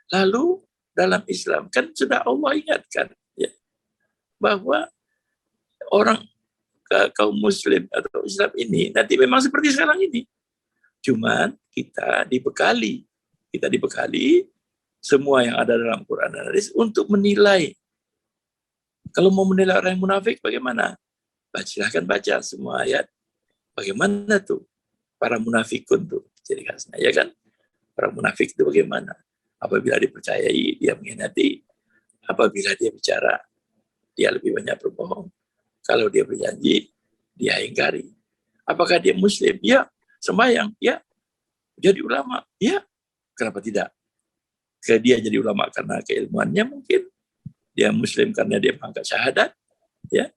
Lalu dalam Islam kan sudah Allah ingatkan ya, bahwa orang kaum muslim atau Islam ini nanti memang seperti sekarang ini. Cuman kita dibekali semua yang ada dalam Quran dan hadis untuk menilai. Kalau mau menilai orang yang munafik bagaimana? Silahkan baca semua ayat. Bagaimana tuh para munafikun tuh ciri khasnya, ya kan? Para munafik itu bagaimana? Apabila dipercayai, dia mengkhianati. Apabila dia bicara, dia lebih banyak berbohong. Kalau dia berjanji, dia ingkari. Apakah dia muslim? Ya. Sembahyang? Ya. Jadi ulama? Ya. Kenapa tidak? Dia jadi ulama karena keilmuannya mungkin. Dia muslim karena dia mengangkat syahadat. Ya.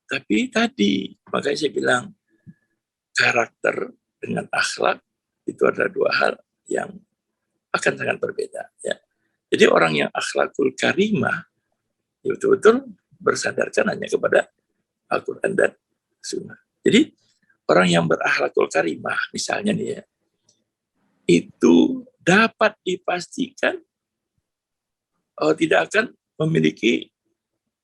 Tapi tadi, makanya saya bilang, karakter dengan akhlak itu adalah dua hal yang akan sangat berbeda. Ya. Jadi orang yang akhlakul karimah betul-betul bersandarkan hanya kepada Al-Quran dan Sunnah. Jadi orang yang berakhlakul karimah misalnya nih ya, itu dapat dipastikan tidak akan memiliki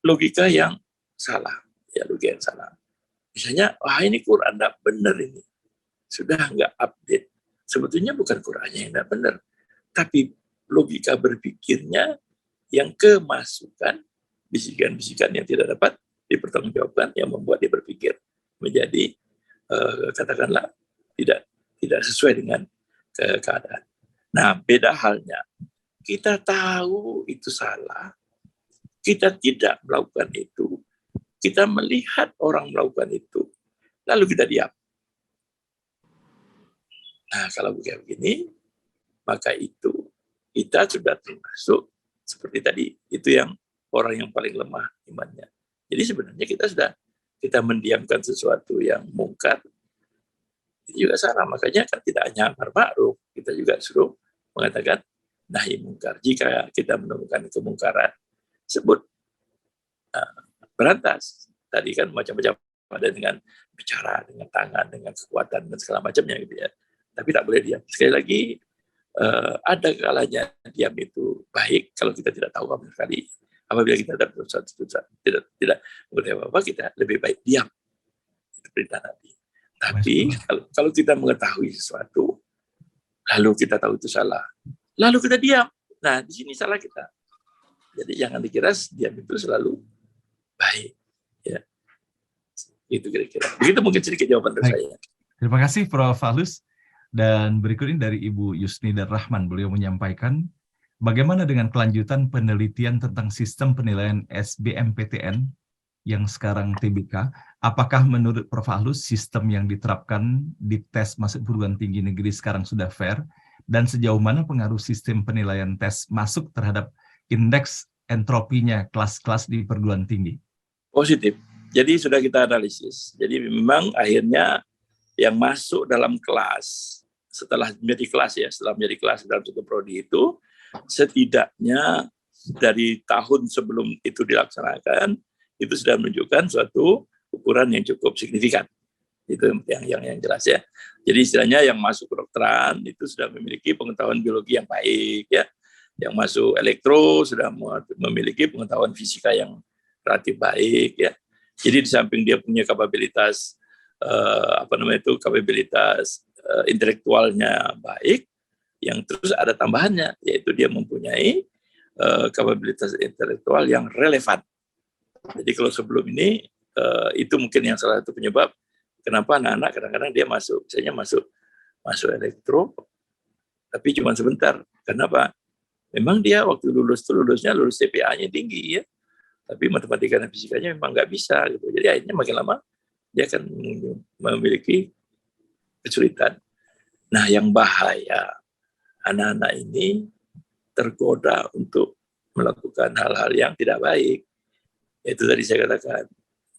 logika yang salah. Ya, logika yang salah. Misalnya, wah ini Quran tidak benar ini. Sudah nggak update. Sebetulnya bukan Qurannya yang tidak benar. Tapi logika berpikirnya yang kemasukan bisikan-bisikan yang tidak dapat dipertanggungjawabkan yang membuat dia berpikir menjadi katakanlah tidak sesuai dengan keadaan. Nah, beda halnya. Kita tahu itu salah. Kita tidak melakukan itu. Kita melihat orang melakukan itu. Lalu kita diam. Nah, kalau begini, maka itu kita sudah termasuk seperti tadi, itu yang orang yang paling lemah imannya. Jadi sebenarnya kita mendiamkan sesuatu yang mungkar, itu juga salah. Makanya kan tidak hanya amar ma'ruf, kita juga suruh mengatakan nahi mungkar. Jika kita menemukan kemungkaran, sebut berantas. Tadi kan macam-macam, ada dengan bicara, dengan tangan, dengan kekuatan dan segala macamnya gitu ya. Tapi tak boleh diam. Sekali lagi, ada kalanya diam itu baik kalau kita tidak tahu apa sekali. Apabila kita tidak mengerti apa-apa, kita lebih baik diam. Itu perintah Nabi. Tapi kalau kita mengetahui sesuatu, lalu kita tahu itu salah, lalu kita diam. Nah, di sini salah kita. Jadi jangan dikira diam itu selalu baik. Ya. Itu kira-kira. Begitu mungkin sedikit jawaban dari saya. Terima kasih Prof. Ahlus. Dan berikut ini dari Ibu Yusnida Rahman, beliau menyampaikan bagaimana dengan kelanjutan penelitian tentang sistem penilaian SBMPTN yang sekarang TBK. Apakah menurut Prof. Ahlus sistem yang diterapkan di tes masuk perguruan tinggi negeri sekarang sudah fair? Dan sejauh mana pengaruh sistem penilaian tes masuk terhadap indeks entropinya kelas-kelas di perguruan tinggi? Positif. Jadi sudah kita analisis. Jadi memang akhirnya yang masuk dalam kelas setelah menjadi kelas dalam satu prodi itu setidaknya dari tahun sebelum itu dilaksanakan itu sudah menunjukkan suatu ukuran yang cukup signifikan. Itu yang jelas ya. Jadi istilahnya yang masuk kedokteran itu sudah memiliki pengetahuan biologi yang baik ya. Yang masuk elektro sudah memiliki pengetahuan fisika yang relatif baik ya. Jadi di samping dia punya kapabilitas kapabilitas intelektualnya baik, yang terus ada tambahannya, yaitu dia mempunyai kapabilitas intelektual yang relevan. Jadi kalau sebelum ini, itu mungkin yang salah satu penyebab kenapa anak-anak kadang-kadang dia misalnya masuk elektro, tapi cuma sebentar. Kenapa? Memang dia waktu lulus TPA-nya tinggi ya, tapi matematika dan fisikanya memang nggak bisa gitu. Jadi akhirnya makin lama dia akan memiliki kesulitan. Nah, yang bahaya, anak-anak ini tergoda untuk melakukan hal-hal yang tidak baik. Itu tadi saya katakan,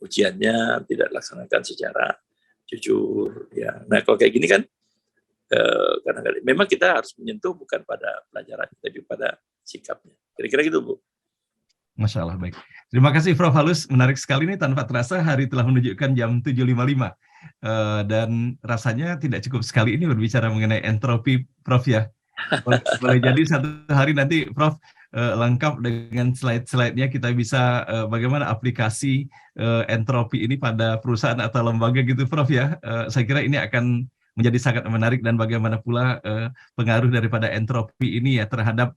ujiannya tidak dilaksanakan secara jujur. Ya. Nah, kalau kayak gini kan, kadang-kadang memang kita harus menyentuh bukan pada pelajaran, tapi pada sikapnya. Kira-kira gitu, Bu. Masya Allah, baik. Terima kasih Prof. Ahlus, menarik sekali nih, tanpa terasa hari telah menunjukkan jam 7.55. Dan rasanya tidak cukup sekali ini berbicara mengenai entropi, Prof ya. Boleh jadi satu hari nanti Prof lengkap dengan slide-slide-nya, kita bisa bagaimana aplikasi entropi ini pada perusahaan atau lembaga gitu Prof ya. Saya kira ini akan menjadi sangat menarik, dan bagaimana pula pengaruh daripada entropi ini ya terhadap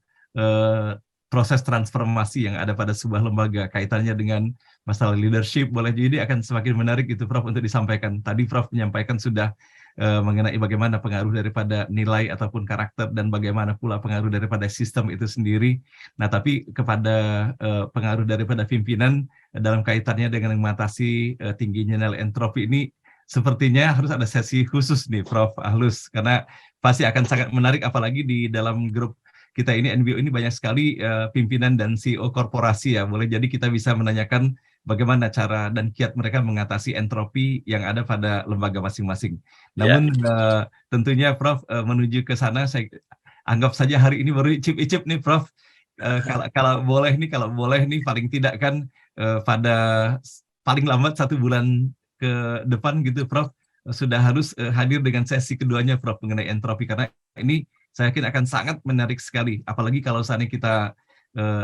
proses transformasi yang ada pada sebuah lembaga, kaitannya dengan masalah leadership. Boleh jadi akan semakin menarik itu Prof untuk disampaikan. Tadi Prof menyampaikan sudah mengenai bagaimana pengaruh daripada nilai ataupun karakter, dan bagaimana pula pengaruh daripada sistem itu sendiri. Nah, tapi kepada pengaruh daripada pimpinan dalam kaitannya dengan mengatasi tingginya nilai entropi ini, sepertinya harus ada sesi khusus nih Prof. Ahlus, karena pasti akan sangat menarik, apalagi di dalam grup kita ini, NBO ini banyak sekali pimpinan dan CEO korporasi ya. Boleh jadi kita bisa menanyakan bagaimana cara dan kiat mereka mengatasi entropi yang ada pada lembaga masing-masing. Namun tentunya Prof menuju ke sana, saya anggap saja hari ini baru icip-icip nih Prof. Kalau boleh nih paling tidak kan pada paling lambat 1 bulan ke depan gitu Prof, sudah harus hadir dengan sesi keduanya Prof mengenai entropi, karena ini saya yakin akan sangat menarik sekali, apalagi kalau saatnya kita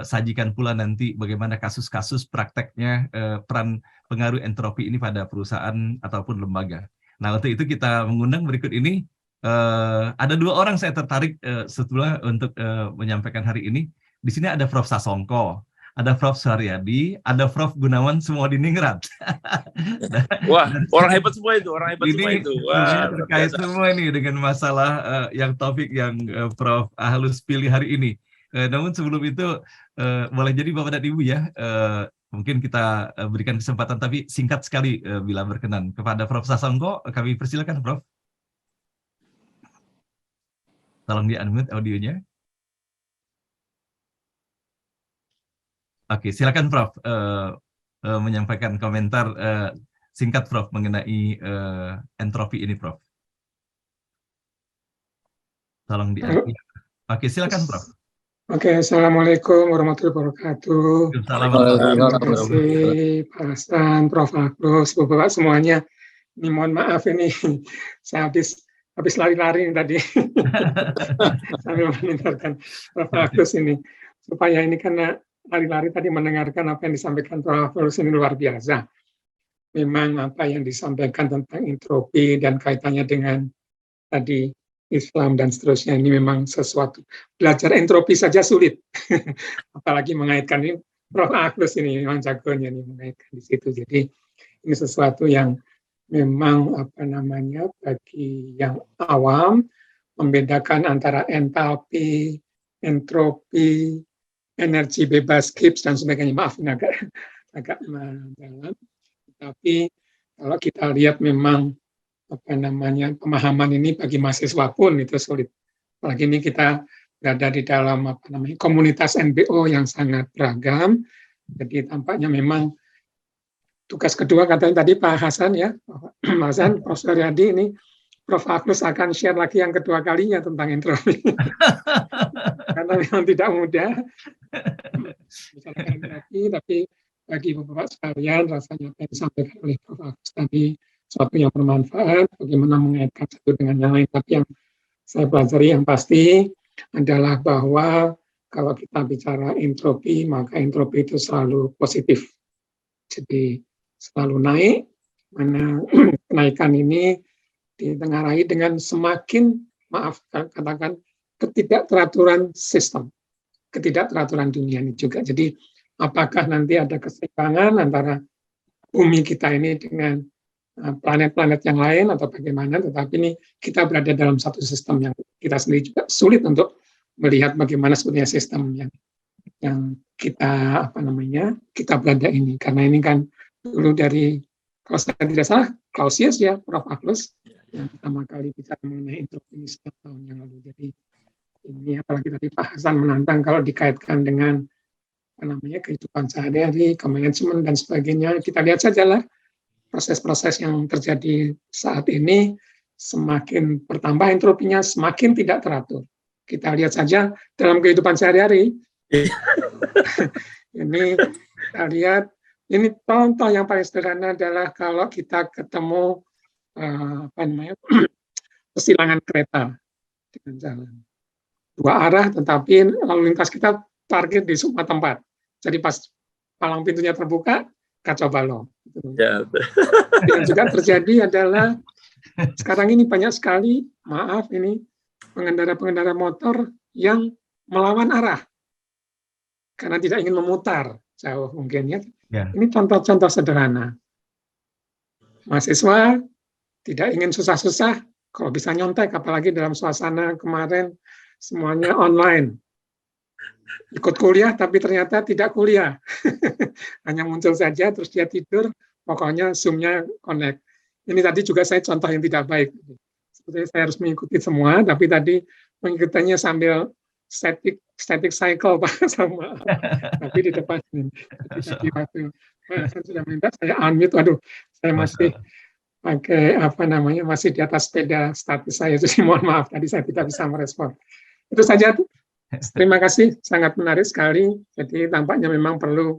sajikan pula nanti bagaimana kasus-kasus prakteknya peran pengaruh entropi ini pada perusahaan ataupun lembaga. Nah, untuk itu kita mengundang berikut ini ada 2 orang saya tertarik setelah untuk menyampaikan hari ini. Di sini ada Prof Sasongko, ada Prof Suharyadi, ada Prof Gunawan Sumodiningrat. Wah, orang hebat semua itu, orang hebat semua itu. Wah, terkait semua ini dengan masalah yang topik yang Prof Ahlus pilih hari ini. Namun sebelum itu, boleh jadi Bapak dan Ibu ya, mungkin kita berikan kesempatan, tapi singkat sekali bila berkenan. Kepada Prof Sasongko, kami persilakan Prof. Tolong di-unmute audionya. Oke, silakan Prof menyampaikan komentar singkat Prof mengenai entropi ini Prof. Tolong di-unmute. Oke, silakan Prof. Oke, Assalamualaikum warahmatullahi wabarakatuh. Terima kasih Pak Hasan, Prof Agus, Bapak semuanya. Ini mohon maaf ini saya habis lari-lari tadi sambil mendengarkan Prof Agus ini, supaya ini karena lari-lari tadi mendengarkan apa yang disampaikan Prof Agus ini luar biasa. Memang apa yang disampaikan tentang entropi dan kaitannya dengan tadi Islam dan seterusnya ini memang sesuatu. Belajar entropi saja sulit, apalagi mengaitkan ini. Prof Agus ini memang jagonya nih mengaitkan di situ. Jadi ini sesuatu yang memang apa namanya bagi yang awam membedakan antara entalpi, entropi, energi bebas, Gibbs dan sebagainya. Maaf ini agak dalam. Tapi kalau kita lihat memang apa namanya pemahaman ini bagi mahasiswa pun itu sulit. Apalagi ini kita berada di dalam apa namanya komunitas NBO yang sangat beragam. Jadi tampaknya memang tugas kedua katanya tadi Pak Hasan ya, Pak Hasan, Prof Suharyadi ini Prof Agus akan share lagi yang kedua kalinya tentang entropi. Karena memang tidak mudah bicarakan entropi, tapi bagi Bapak sekalian rasanya apa yang disampaikan oleh Prof Agus tadi sesuatu yang bermanfaat, bagaimana mengaitkan satu dengan yang lain. Tapi yang saya pelajari yang pasti adalah bahwa kalau kita bicara entropi, maka entropi itu selalu positif. Jadi selalu naik, mana kenaikan ini ditengarai dengan semakin, maaf katakan, ketidakteraturan sistem, ketidakteraturan dunia ini juga. Jadi apakah nanti ada keseimbangan antara bumi kita ini dengan planet-planet yang lain atau bagaimana, tetapi ini kita berada dalam satu sistem yang kita sendiri juga sulit untuk melihat bagaimana sebetulnya sistem yang kita apa namanya kita berada ini, karena ini kan dulu dari kalau saya tidak salah Clausius ya Prof Agus yang pertama kali bicara mengenai entropi setiap tahun yang lalu. Jadi ini apalagi tadi Pak Hasan menantang kalau dikaitkan dengan apa namanya kehidupan sehari-hari, ke-manajemen dan sebagainya, kita lihat sajalah proses-proses yang terjadi saat ini semakin bertambah entropinya, semakin tidak teratur. Kita lihat saja dalam kehidupan sehari-hari. Ini kita lihat, ini contoh yang paling sederhana adalah kalau kita ketemu apa namanya persilangan kereta dengan jalan 2 arah, tetapi lalu lintas kita parkir di semua tempat. Jadi pas palang pintunya terbuka, kacau balau. Ya. Yang juga terjadi adalah sekarang ini banyak sekali, maaf ini pengendara-pengendara motor yang melawan arah karena tidak ingin memutar jauh mungkin ya. Ini contoh-contoh sederhana. Mahasiswa tidak ingin susah-susah, kalau bisa nyontek, apalagi dalam suasana kemarin semuanya online. Ikut kuliah tapi ternyata tidak kuliah. Hanya muncul saja terus dia tidur, pokoknya Zoom-nya connect. Ini tadi juga saya contoh yang tidak baik. Sebetulnya saya harus mengikuti semua, tapi tadi mengikutinya sambil static cycle Pak, sama tapi di depan ini. Jadi tadi waktu Pak Hasan sudah minta saya unmute, waduh, saya masih pakai masih di atas sepeda statis saya, jadi mohon maaf tadi saya tidak bisa merespon. Itu saja. Terima kasih, sangat menarik sekali. Jadi tampaknya memang perlu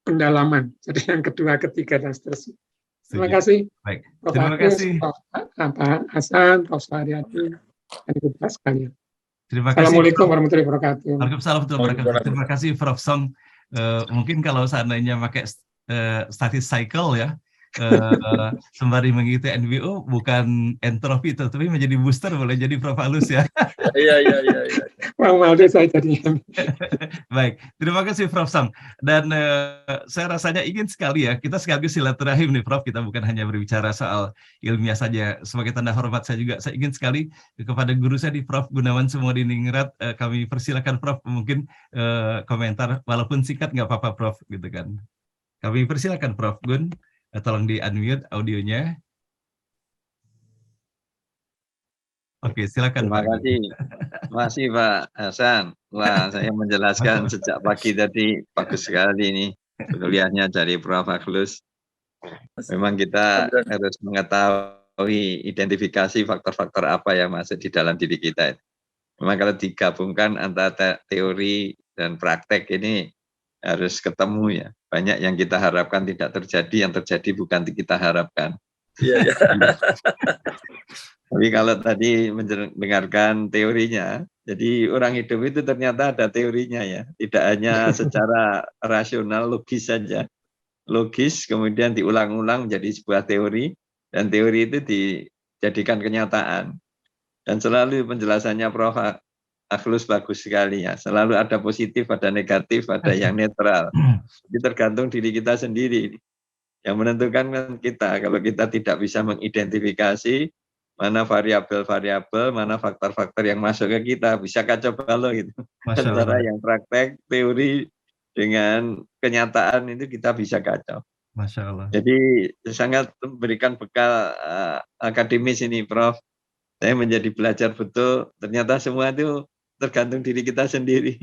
pendalaman. Jadi yang kedua, ketiga, dan seterusnya. Terima kasih. Baik. Prof. Terima kasih. Pak Hasan, Prof. Suharyadi, dan kita sekalian. Terima kasih. Assalamualaikum warahmatullahi wabarakatuh. Waalaikumsalam warahmatullahi wabarakatuh. Terima kasih Prof. Song. Mungkin kalau seandainya pakai static cycle ya, sembari mengikuti NWO bukan entropi tapi menjadi booster, boleh jadi Prof. Halus ya. Iya. Malu saya jadinya. Baik, terima kasih Prof. Song. Dan saya rasanya ingin sekali ya, kita sekaligus silaturahim nih Prof, kita bukan hanya berbicara soal ilmiah saja. Sebagai tanda hormat saya ingin sekali kepada guru saya di Prof. Gunawan Sumodiningrat, kami persilakan Prof mungkin komentar, walaupun singkat nggak apa-apa Prof, gitu kan. Kami persilakan Prof. Gun. Tolong di-unmute audionya. Oke, silakan. Terima kasih Pak Hasan. Wah, saya menjelaskan sejak pagi tadi, bagus sekali ini kuliahnya dari Prof. Agus. Memang kita harus mengetahui identifikasi faktor-faktor apa yang masuk di dalam diri kita. Memang kalau digabungkan antara teori dan praktek ini harus ketemu ya. Banyak yang kita harapkan tidak terjadi, yang terjadi bukan kita harapkan. Iya. Tapi kalau tadi mendengarkan teorinya, jadi orang hidup itu ternyata ada teorinya ya. Tidak hanya secara rasional, logis saja. Logis kemudian diulang-ulang menjadi sebuah teori, dan teori itu dijadikan kenyataan. Dan selalu penjelasannya Prof. Agus bagus sekali ya. Selalu ada positif, ada negatif, ada yang netral. Jadi tergantung diri kita sendiri. Yang menentukan kan kita. Kalau kita tidak bisa mengidentifikasi mana variabel-variabel, mana faktor-faktor yang masuk ke kita, bisa kacau balau gitu. Antara yang praktek, teori dengan kenyataan itu kita bisa kacau. Masya Allah. Jadi sangat memberikan bekal akademis ini Prof. Saya menjadi belajar betul. Ternyata semua itu tergantung diri kita sendiri.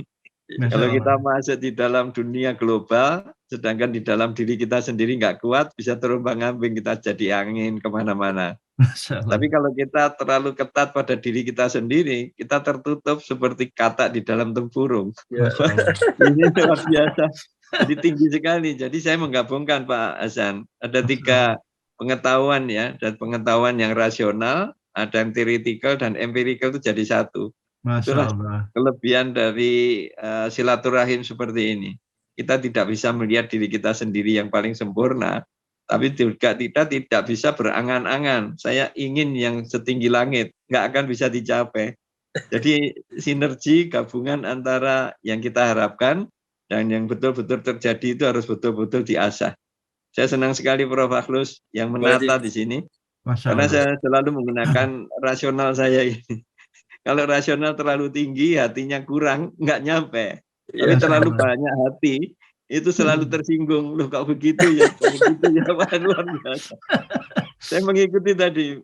Kalau kita masuk di dalam dunia global, sedangkan di dalam diri kita sendiri nggak kuat, bisa terombang-ambing, kita jadi angin kemana-mana. Tapi kalau kita terlalu ketat pada diri kita sendiri, kita tertutup seperti katak di dalam tempurung. Ini luar biasa. Jadi tinggi sekali. Jadi saya menggabungkan Pak Hasan. Ada 3 pengetahuan ya, dan pengetahuan yang rasional, ada yang theoretical dan empirical itu jadi satu. Itulah kelebihan dari silaturahim seperti ini. Kita tidak bisa melihat diri kita sendiri yang paling sempurna, tapi juga kita tidak bisa berangan-angan. Saya ingin yang setinggi langit, nggak akan bisa dicapai. Jadi sinergi gabungan antara yang kita harapkan dan yang betul-betul terjadi itu harus betul-betul diasah. Saya senang sekali Prof. Agus yang menata di sini. Karena saya selalu menggunakan rasional saya ini. Kalau rasional terlalu tinggi, hatinya kurang, nggak nyampe. Tapi terlalu banyak hati, itu selalu tersinggung. Loh kok begitu ya? Luar biasa. Saya mengikuti tadi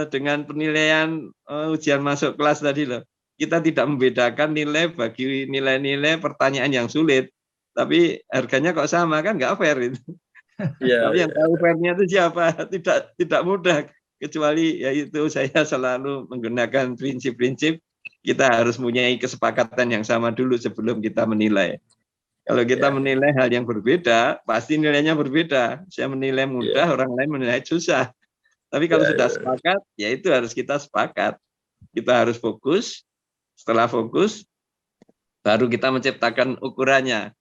dengan penilaian ujian masuk kelas tadi loh. Kita tidak membedakan nilai bagi nilai-nilai pertanyaan yang sulit. Tapi harganya kok sama, kan nggak fair itu. Tapi yang tahu fairnya itu siapa? Tidak mudah. Kecuali yaitu saya selalu menggunakan prinsip-prinsip kita harus mempunyai kesepakatan yang sama dulu sebelum kita menilai. Kalau kita menilai hal yang berbeda, pasti nilainya berbeda. Saya menilai mudah, orang lain menilai susah. Tapi kalau sudah sepakat, ya itu harus kita sepakat. Kita harus fokus. Setelah fokus, baru kita menciptakan ukurannya.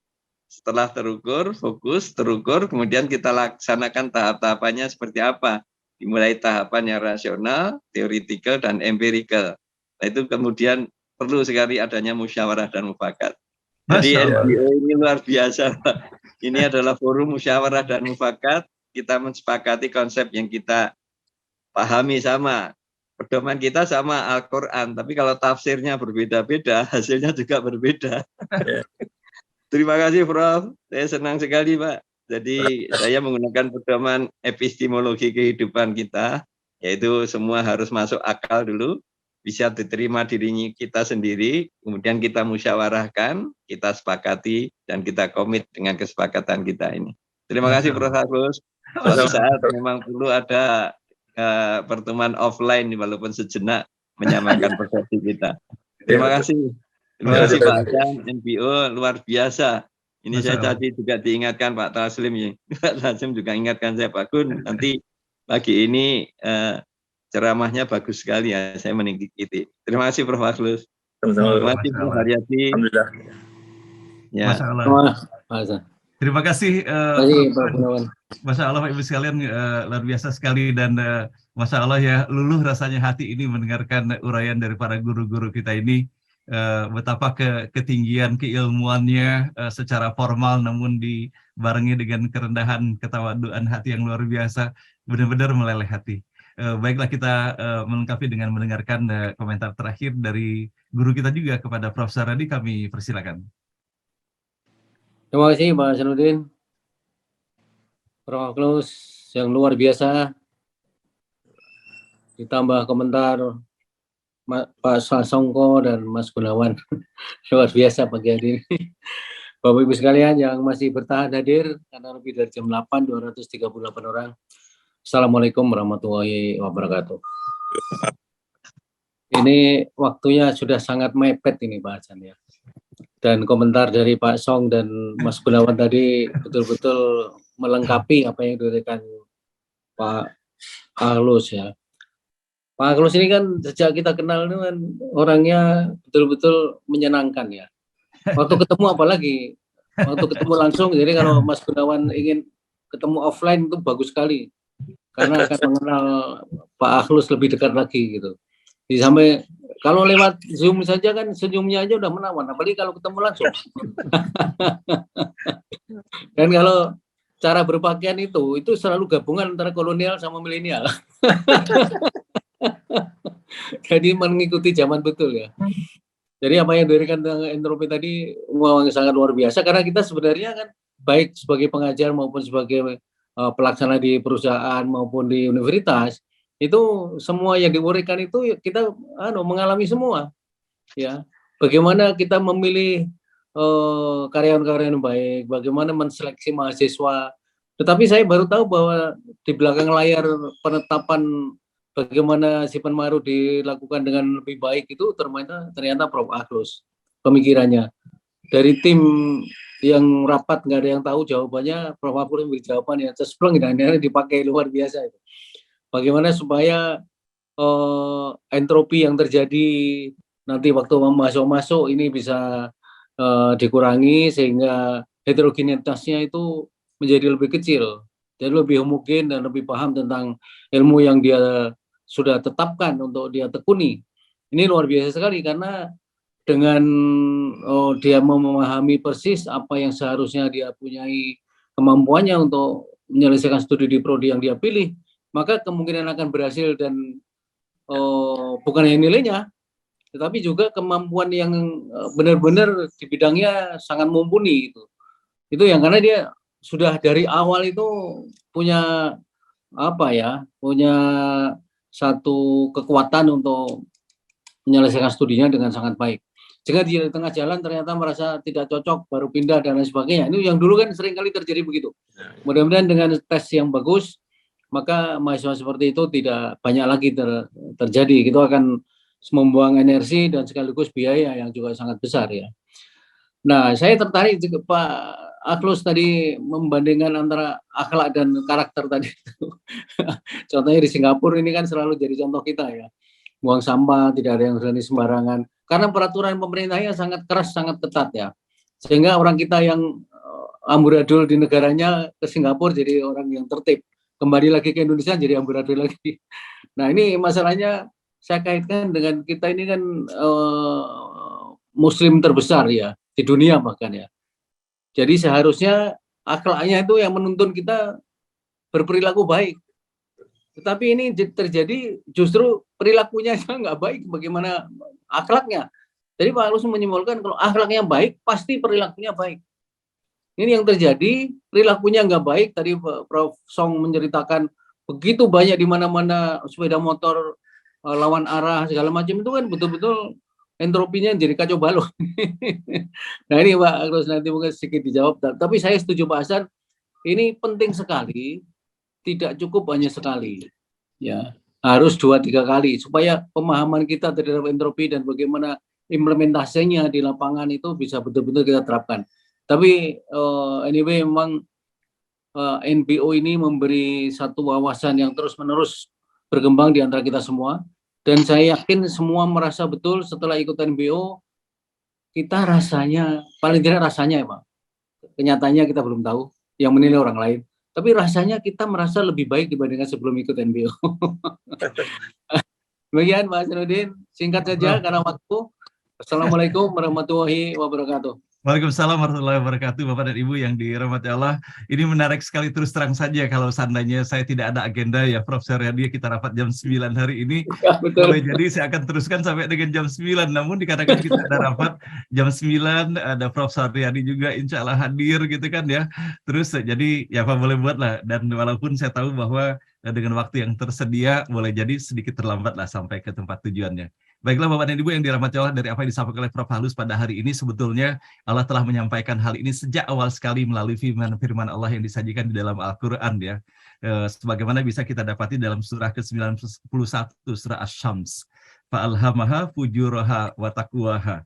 Setelah terukur, fokus, terukur, kemudian kita laksanakan tahap-tahapannya seperti apa. Dimulai tahapan yang rasional, theoretical, dan empirical. Nah, itu kemudian perlu sekali adanya musyawarah dan mufakat. Jadi NGO ini luar biasa. Ini adalah forum musyawarah dan mufakat. Kita mensepakati konsep yang kita pahami sama. Pedoman kita sama Al-Quran. Tapi kalau tafsirnya berbeda-beda, hasilnya juga berbeda. Terima kasih Prof. Saya senang sekali Pak. Jadi saya menggunakan pedoman epistemologi kehidupan kita, yaitu semua harus masuk akal dulu, bisa diterima diri kita sendiri, kemudian kita musyawarahkan, kita sepakati, dan kita komit dengan kesepakatan kita ini. Terima kasih Prof. Agus. Suatu saat memang perlu ada pertemuan offline walaupun sejenak menyamakan persepsi kita. Terima kasih. Terima kasih Pak Hasan, NPO luar biasa. Ini saya tadi juga diingatkan Pak Taslim ya. Pak Taslim juga ingatkan saya, Pak Gun, nanti pagi ini ceramahnya bagus sekali ya, saya mengikuti. Terima kasih Prof. Agus. Terima kasih Prof. Haryati. Alhamdulillah. Ya. Terima kasih. Masya Allah Pak Ibu sekalian, luar biasa sekali, dan Masya Allah ya, luluh rasanya hati ini mendengarkan uraian dari para guru-guru kita ini. Betapa ketinggian keilmuannya secara formal, namun dibarengi dengan kerendahan, ketawaduan hati yang luar biasa, benar-benar meleleh hati. Baiklah, kita melengkapi dengan mendengarkan komentar terakhir dari guru kita juga kepada Prof. Saradi, kami persilakan. Terima kasih Pak Hasanuddin, Prof. Agus yang luar biasa, ditambah komentar Pak Sasongko dan Mas Gunawan, luar biasa pagi hari ini. Bapak Ibu sekalian yang masih bertahan hadir, karena lebih dari jam 8, 238 orang. Assalamualaikum warahmatullahi wabarakatuh. Ini waktunya sudah sangat mepet ini Pak Hasan ya. Dan komentar dari Pak Song dan Mas Gunawan tadi betul-betul melengkapi apa yang diberikan Pak Agus ya. Pak Agus ini kan sejak kita kenal itu kan orangnya betul-betul menyenangkan ya. Waktu ketemu apalagi, waktu ketemu langsung, jadi kalau Mas Gunawan ingin ketemu offline itu bagus sekali. Karena akan mengenal Pak Agus lebih dekat lagi gitu. Jadi sampai kalau lewat Zoom saja kan senyumnya aja udah menawan, apalagi kalau ketemu langsung. Dan kalau cara berpakaian itu selalu gabungan antara kolonial sama milenial. Jadi mengikuti zaman betul ya. Jadi apa yang diberikan tentang entropi tadi memang sangat luar biasa, karena kita sebenarnya kan baik sebagai pengajar maupun sebagai pelaksana di perusahaan maupun di universitas, itu semua yang diuraikan itu kita mengalami semua ya. Bagaimana kita memilih karyawan-karyawan baik, bagaimana menseleksi mahasiswa. Tetapi saya baru tahu bahwa di belakang layar penetapan bagaimana Sipan Maru dilakukan dengan lebih baik itu ternyata Prof. Agus pemikirannya. Dari tim yang rapat nggak ada yang tahu jawabannya, Prof. Agus yang beri jawaban ya cespleng dan dipakai luar biasa itu. Bagaimana supaya entropi yang terjadi nanti waktu masuk ini bisa dikurangi sehingga heterogenitasnya itu menjadi lebih kecil, jadi lebih homogen dan lebih paham tentang ilmu yang dia sudah tetapkan untuk dia tekuni. Ini luar biasa sekali karena dengan dia memahami persis apa yang seharusnya dia punyai kemampuannya untuk menyelesaikan studi di prodi yang dia pilih, maka kemungkinan akan berhasil dan bukan hanya nilainya, tetapi juga kemampuan yang benar-benar di bidangnya sangat mumpuni itu. Itu yang karena dia sudah dari awal itu punya punya satu kekuatan untuk menyelesaikan studinya dengan sangat baik. Jika di tengah jalan ternyata merasa tidak cocok, baru pindah dan lain sebagainya. Ini yang dulu kan seringkali terjadi begitu. Mudah-mudahan dengan tes yang bagus, maka mahasiswa seperti itu tidak banyak lagi terjadi. Itu akan membuang energi dan sekaligus biaya yang juga sangat besar ya. Nah, saya tertarik juga Pak Agus tadi membandingkan antara akhlak dan karakter tadi. Contohnya di Singapura ini kan selalu jadi contoh kita ya. Buang sampah, tidak ada yang berani sembarangan. Karena peraturan pemerintahnya sangat keras, sangat ketat ya. Sehingga orang kita yang amburadul di negaranya ke Singapura jadi orang yang tertib. Kembali lagi ke Indonesia jadi amburadul lagi. Nah ini masalahnya saya kaitkan dengan kita ini kan Muslim terbesar ya di dunia bahkan ya. Jadi seharusnya akhlaknya itu yang menuntun kita berperilaku baik. Tetapi ini terjadi justru perilakunya nggak baik, bagaimana akhlaknya. Jadi Pak Agus menyimpulkan kalau akhlaknya baik, pasti perilakunya baik. Ini yang terjadi, perilakunya nggak baik. Tadi Prof. Song menceritakan begitu banyak di mana-mana sepeda motor lawan arah segala macam itu kan betul-betul entropinya jadi kacau balau. Nah ini Pak Agus nanti mungkin sedikit dijawab. Tapi saya setuju Pak Hasan, ini penting sekali, tidak cukup hanya sekali, ya harus 2-3 kali supaya pemahaman kita terhadap entropi dan bagaimana implementasinya di lapangan itu bisa betul-betul kita terapkan. Tapi anyway memang NPO ini memberi satu wawasan yang terus-menerus berkembang di antara kita semua. Dan saya yakin semua merasa betul setelah ikut NPO, kita rasanya, paling tidak rasanya ya Pak, kenyataannya kita belum tahu, yang menilai orang lain. Tapi rasanya kita merasa lebih baik dibandingkan sebelum ikut NPO. Demikian Pak Hasanuddin, singkat saja karena waktu. Assalamualaikum warahmatullahi wabarakatuh. Waalaikumsalam warahmatullahi wabarakatuh, Bapak dan Ibu yang dirahmati Allah. Ini menarik sekali, terus terang saja kalau seandainya saya tidak ada agenda ya Prof. Suryadi, kita rapat jam 9 hari ini. Ya, betul. Boleh jadi saya akan teruskan sampai dengan jam 9, namun dikarenakan kita ada rapat jam 9, ada Prof. Suryadi juga insya Allah hadir gitu kan ya. Terus jadi ya Pak boleh buat lah, dan walaupun saya tahu bahwa dengan waktu yang tersedia boleh jadi sedikit terlambat lah sampai ke tempat tujuannya. Baiklah Bapak dan Ibu yang dirahmati Allah, dari apa yang disampaikan oleh Prof. Halus pada hari ini, sebetulnya Allah telah menyampaikan hal ini sejak awal sekali melalui firman Allah yang disajikan di dalam Al-Quran ya. Sebagaimana bisa kita dapati dalam surah ke-91, surah Asy-Syams. Fa'alhamaha fujuraha wa taqwaha.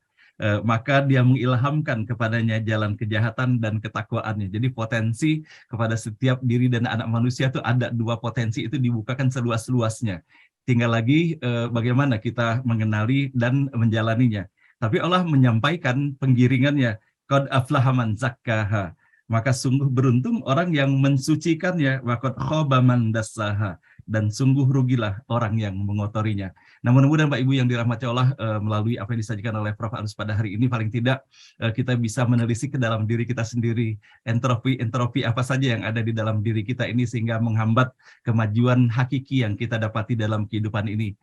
Maka dia mengilhamkan kepadanya jalan kejahatan dan ketakwaannya. Jadi potensi kepada setiap diri dan anak manusia itu ada 2 potensi, itu dibukakan seluas-luasnya. Tinggal lagi bagaimana kita mengenali dan menjalaninya. Tapi Allah menyampaikan penggiringannya, qad aflaha man zakkaha, maka sungguh beruntung orang yang mensucikannya, wa qad khaba man dassaha, dan sungguh rugilah orang yang mengotorinya. Nah, mudah-mudahan Pak Ibu yang dirahmati Allah, melalui apa yang disajikan oleh Prof. Halus pada hari ini, paling tidak kita bisa menelisik ke dalam diri kita sendiri entropi apa saja yang ada di dalam diri kita ini, sehingga menghambat kemajuan hakiki yang kita dapati dalam kehidupan ini.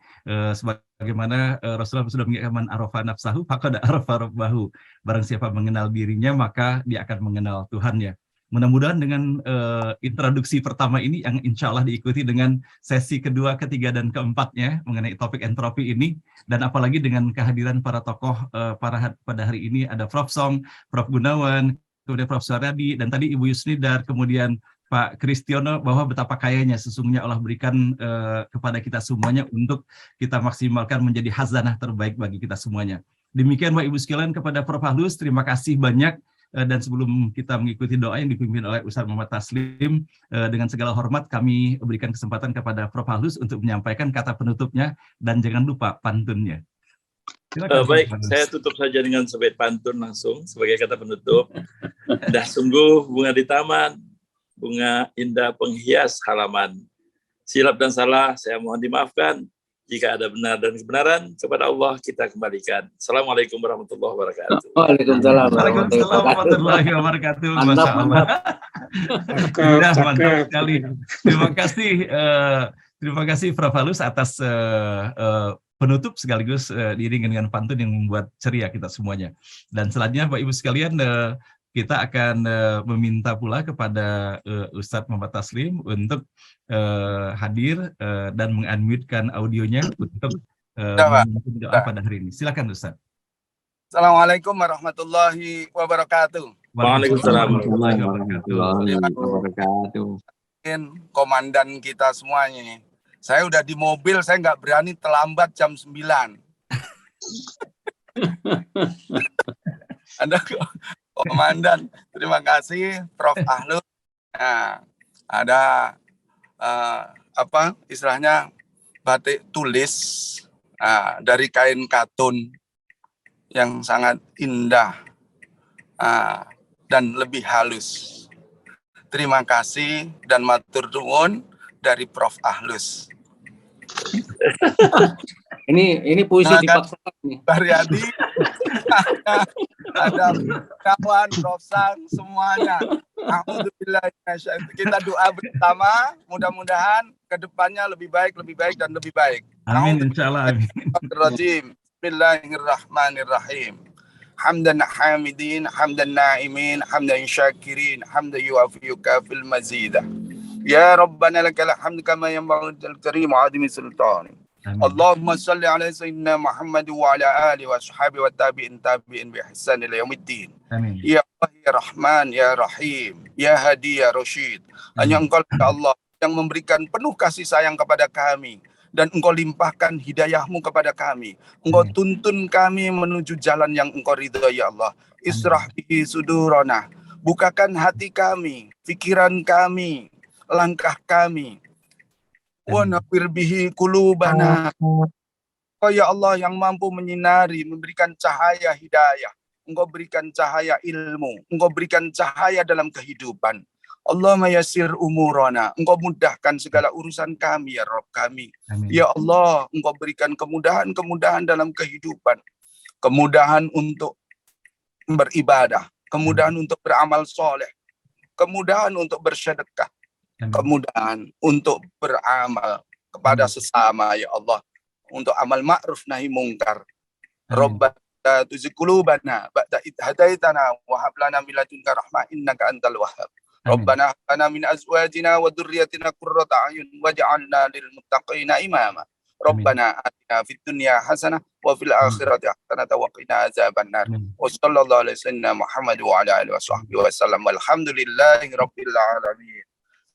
Sebagaimana Rasulullah sudah mengatakan, man arafa nafsahu faqad arafa rabbahu. Barang siapa mengenal dirinya, maka dia akan mengenal Tuhannya. Mudah-mudahan dengan introduksi pertama ini yang insya Allah diikuti dengan sesi kedua, ketiga, dan keempatnya mengenai topik entropi ini, dan apalagi dengan kehadiran para tokoh pada hari ini, ada Prof. Song, Prof. Gunawan, kemudian Prof. Suryadi, dan tadi Ibu Yusnidar, kemudian Pak Kristiono, bahwa betapa kayanya sesungguhnya Allah berikan kepada kita semuanya untuk kita maksimalkan menjadi hazanah terbaik bagi kita semuanya. Demikian Bapak Ibu sekalian, kepada Prof. Halus, terima kasih banyak. Dan sebelum kita mengikuti doa yang dipimpin oleh Ustaz Muhammad Taslim, dengan segala hormat kami berikan kesempatan kepada Prof. Halus untuk menyampaikan kata penutupnya, dan jangan lupa pantunnya. Baik, saya tutup saja dengan sebaik pantun langsung sebagai kata penutup. Dah sungguh bunga di taman, bunga indah penghias halaman. Silap dan salah saya mohon dimaafkan. Jika ada benar dan kebenaran, kepada Allah kita kembalikan. Assalamualaikum warahmatullahi wabarakatuh. Waalaikumsalam warahmatullahi wabarakatuh. Masya Allah. Mantap sekali. Terima kasih Prof. Halus atas penutup sekaligus diiringi dengan pantun yang membuat ceria kita semuanya. Dan selanjutnya Bapak Ibu sekalian, kita akan meminta pula kepada Ustadz Muhammad Taslim untuk hadir dan mengunmute-kan audionya untuk doa pada hari ini. Silakan Ustadz. Assalamualaikum warahmatullahi wabarakatuh. Waalaikumsalam warahmatullahi wabarakatuh. Komandan kita semuanya. Saya udah di mobil, saya nggak berani terlambat jam 9. Ada Komandan, terima kasih Prof. Halus. Nah, ada istilahnya batik tulis dari kain katun yang sangat indah dan lebih halus. Terima kasih dan matur nuwun dari Prof. Halus. Ini puisi dipaksakan nih. Suryadi, ada kawan, Prof. Sang, semuanya. Alhamdulillah, kita doa bersama, mudah-mudahan kedepannya lebih baik dan lebih baik. Amin, insyaAllah. Amin. Bismillahirrahmanirrahim. Hamdan hamidin, hamdan na'imin, hamdan syakirin, hamdan yuafiuka fil mazidah. Ya Rabbana lakal hamd kama yanbaghi lil karim 'azimi sultani. Amin. Allahumma salli ala sayyidina Muhammad wa ala alihi wa sahbihi wa tabi'in bi ihsan ila yaumiddin. Amin. Ya Allah, ya Rahman, ya Rahim, ya Hadi, ya Rasyid. Hanya Engkau ya Allah yang memberikan penuh kasih sayang kepada kami, dan Engkau limpahkan hidayah-Mu kepada kami. Engkau tuntun kami menuju jalan yang Engkau ridha ya Allah. Israh bihi sudurana. Bukakan hati kami, pikiran kami, langkah kami. Wa nawwir bihi qulubana. Engkau ya Allah yang mampu menyinari, memberikan cahaya hidayah. Engkau berikan cahaya ilmu. Engkau berikan cahaya dalam kehidupan. Allahumma yassir umurana. Engkau mudahkan segala urusan kami ya Rabb kami. Amin. Ya Allah, Engkau berikan kemudahan-kemudahan dalam kehidupan. Kemudahan untuk beribadah. Kemudahan untuk beramal soleh. Kemudahan untuk bersedekah. Kemudahan untuk beramal kepada sesama ya Allah, untuk amal ma'ruf nahi mungkar. Rabbana tuzigh qulubana ba'da idh hadaitana wa hab lana min ladunka rahmah innaka antal wahhab. Rabbana hab lana min azwajina wa dhurriyyatina qurrata a'yun waj'alna lil muttaqina imama. Rabbana atina fid dunya hasanah wa fil akhirati hasanah wa qina azabannar. Wa sallallahu alaihi wasallam Muhammad wa ala alihi wasallam. Walhamdulillahi rabbil alamin.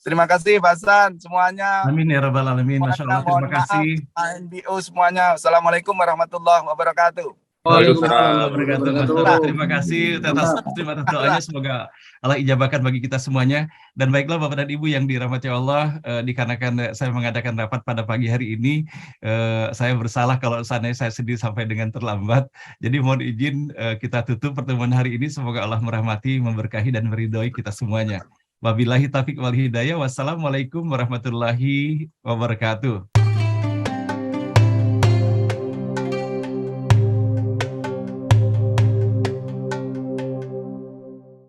Terima kasih Pak Hasan semuanya. Amin ya rabbal alamin. Masya Allah, terima kasih. NBO semuanya. Assalamualaikum warahmatullahi wabarakatuh. Waalaikumsalam warahmatullahi wabarakatuh. Terima kasih atas doanya, semoga Allah ijabahkan bagi kita semuanya. Dan baiklah Bapak dan Ibu yang dirahmati Allah, dikarenakan saya mengadakan rapat pada pagi hari ini, saya bersalah kalau seandainya saya sendiri sampai dengan terlambat. Jadi mohon izin kita tutup pertemuan hari ini. Semoga Allah merahmati, memberkahi dan meridhoi kita semuanya. Wabillahi taufiq wal hidayah. Wassalamualaikum warahmatullahi wabarakatuh.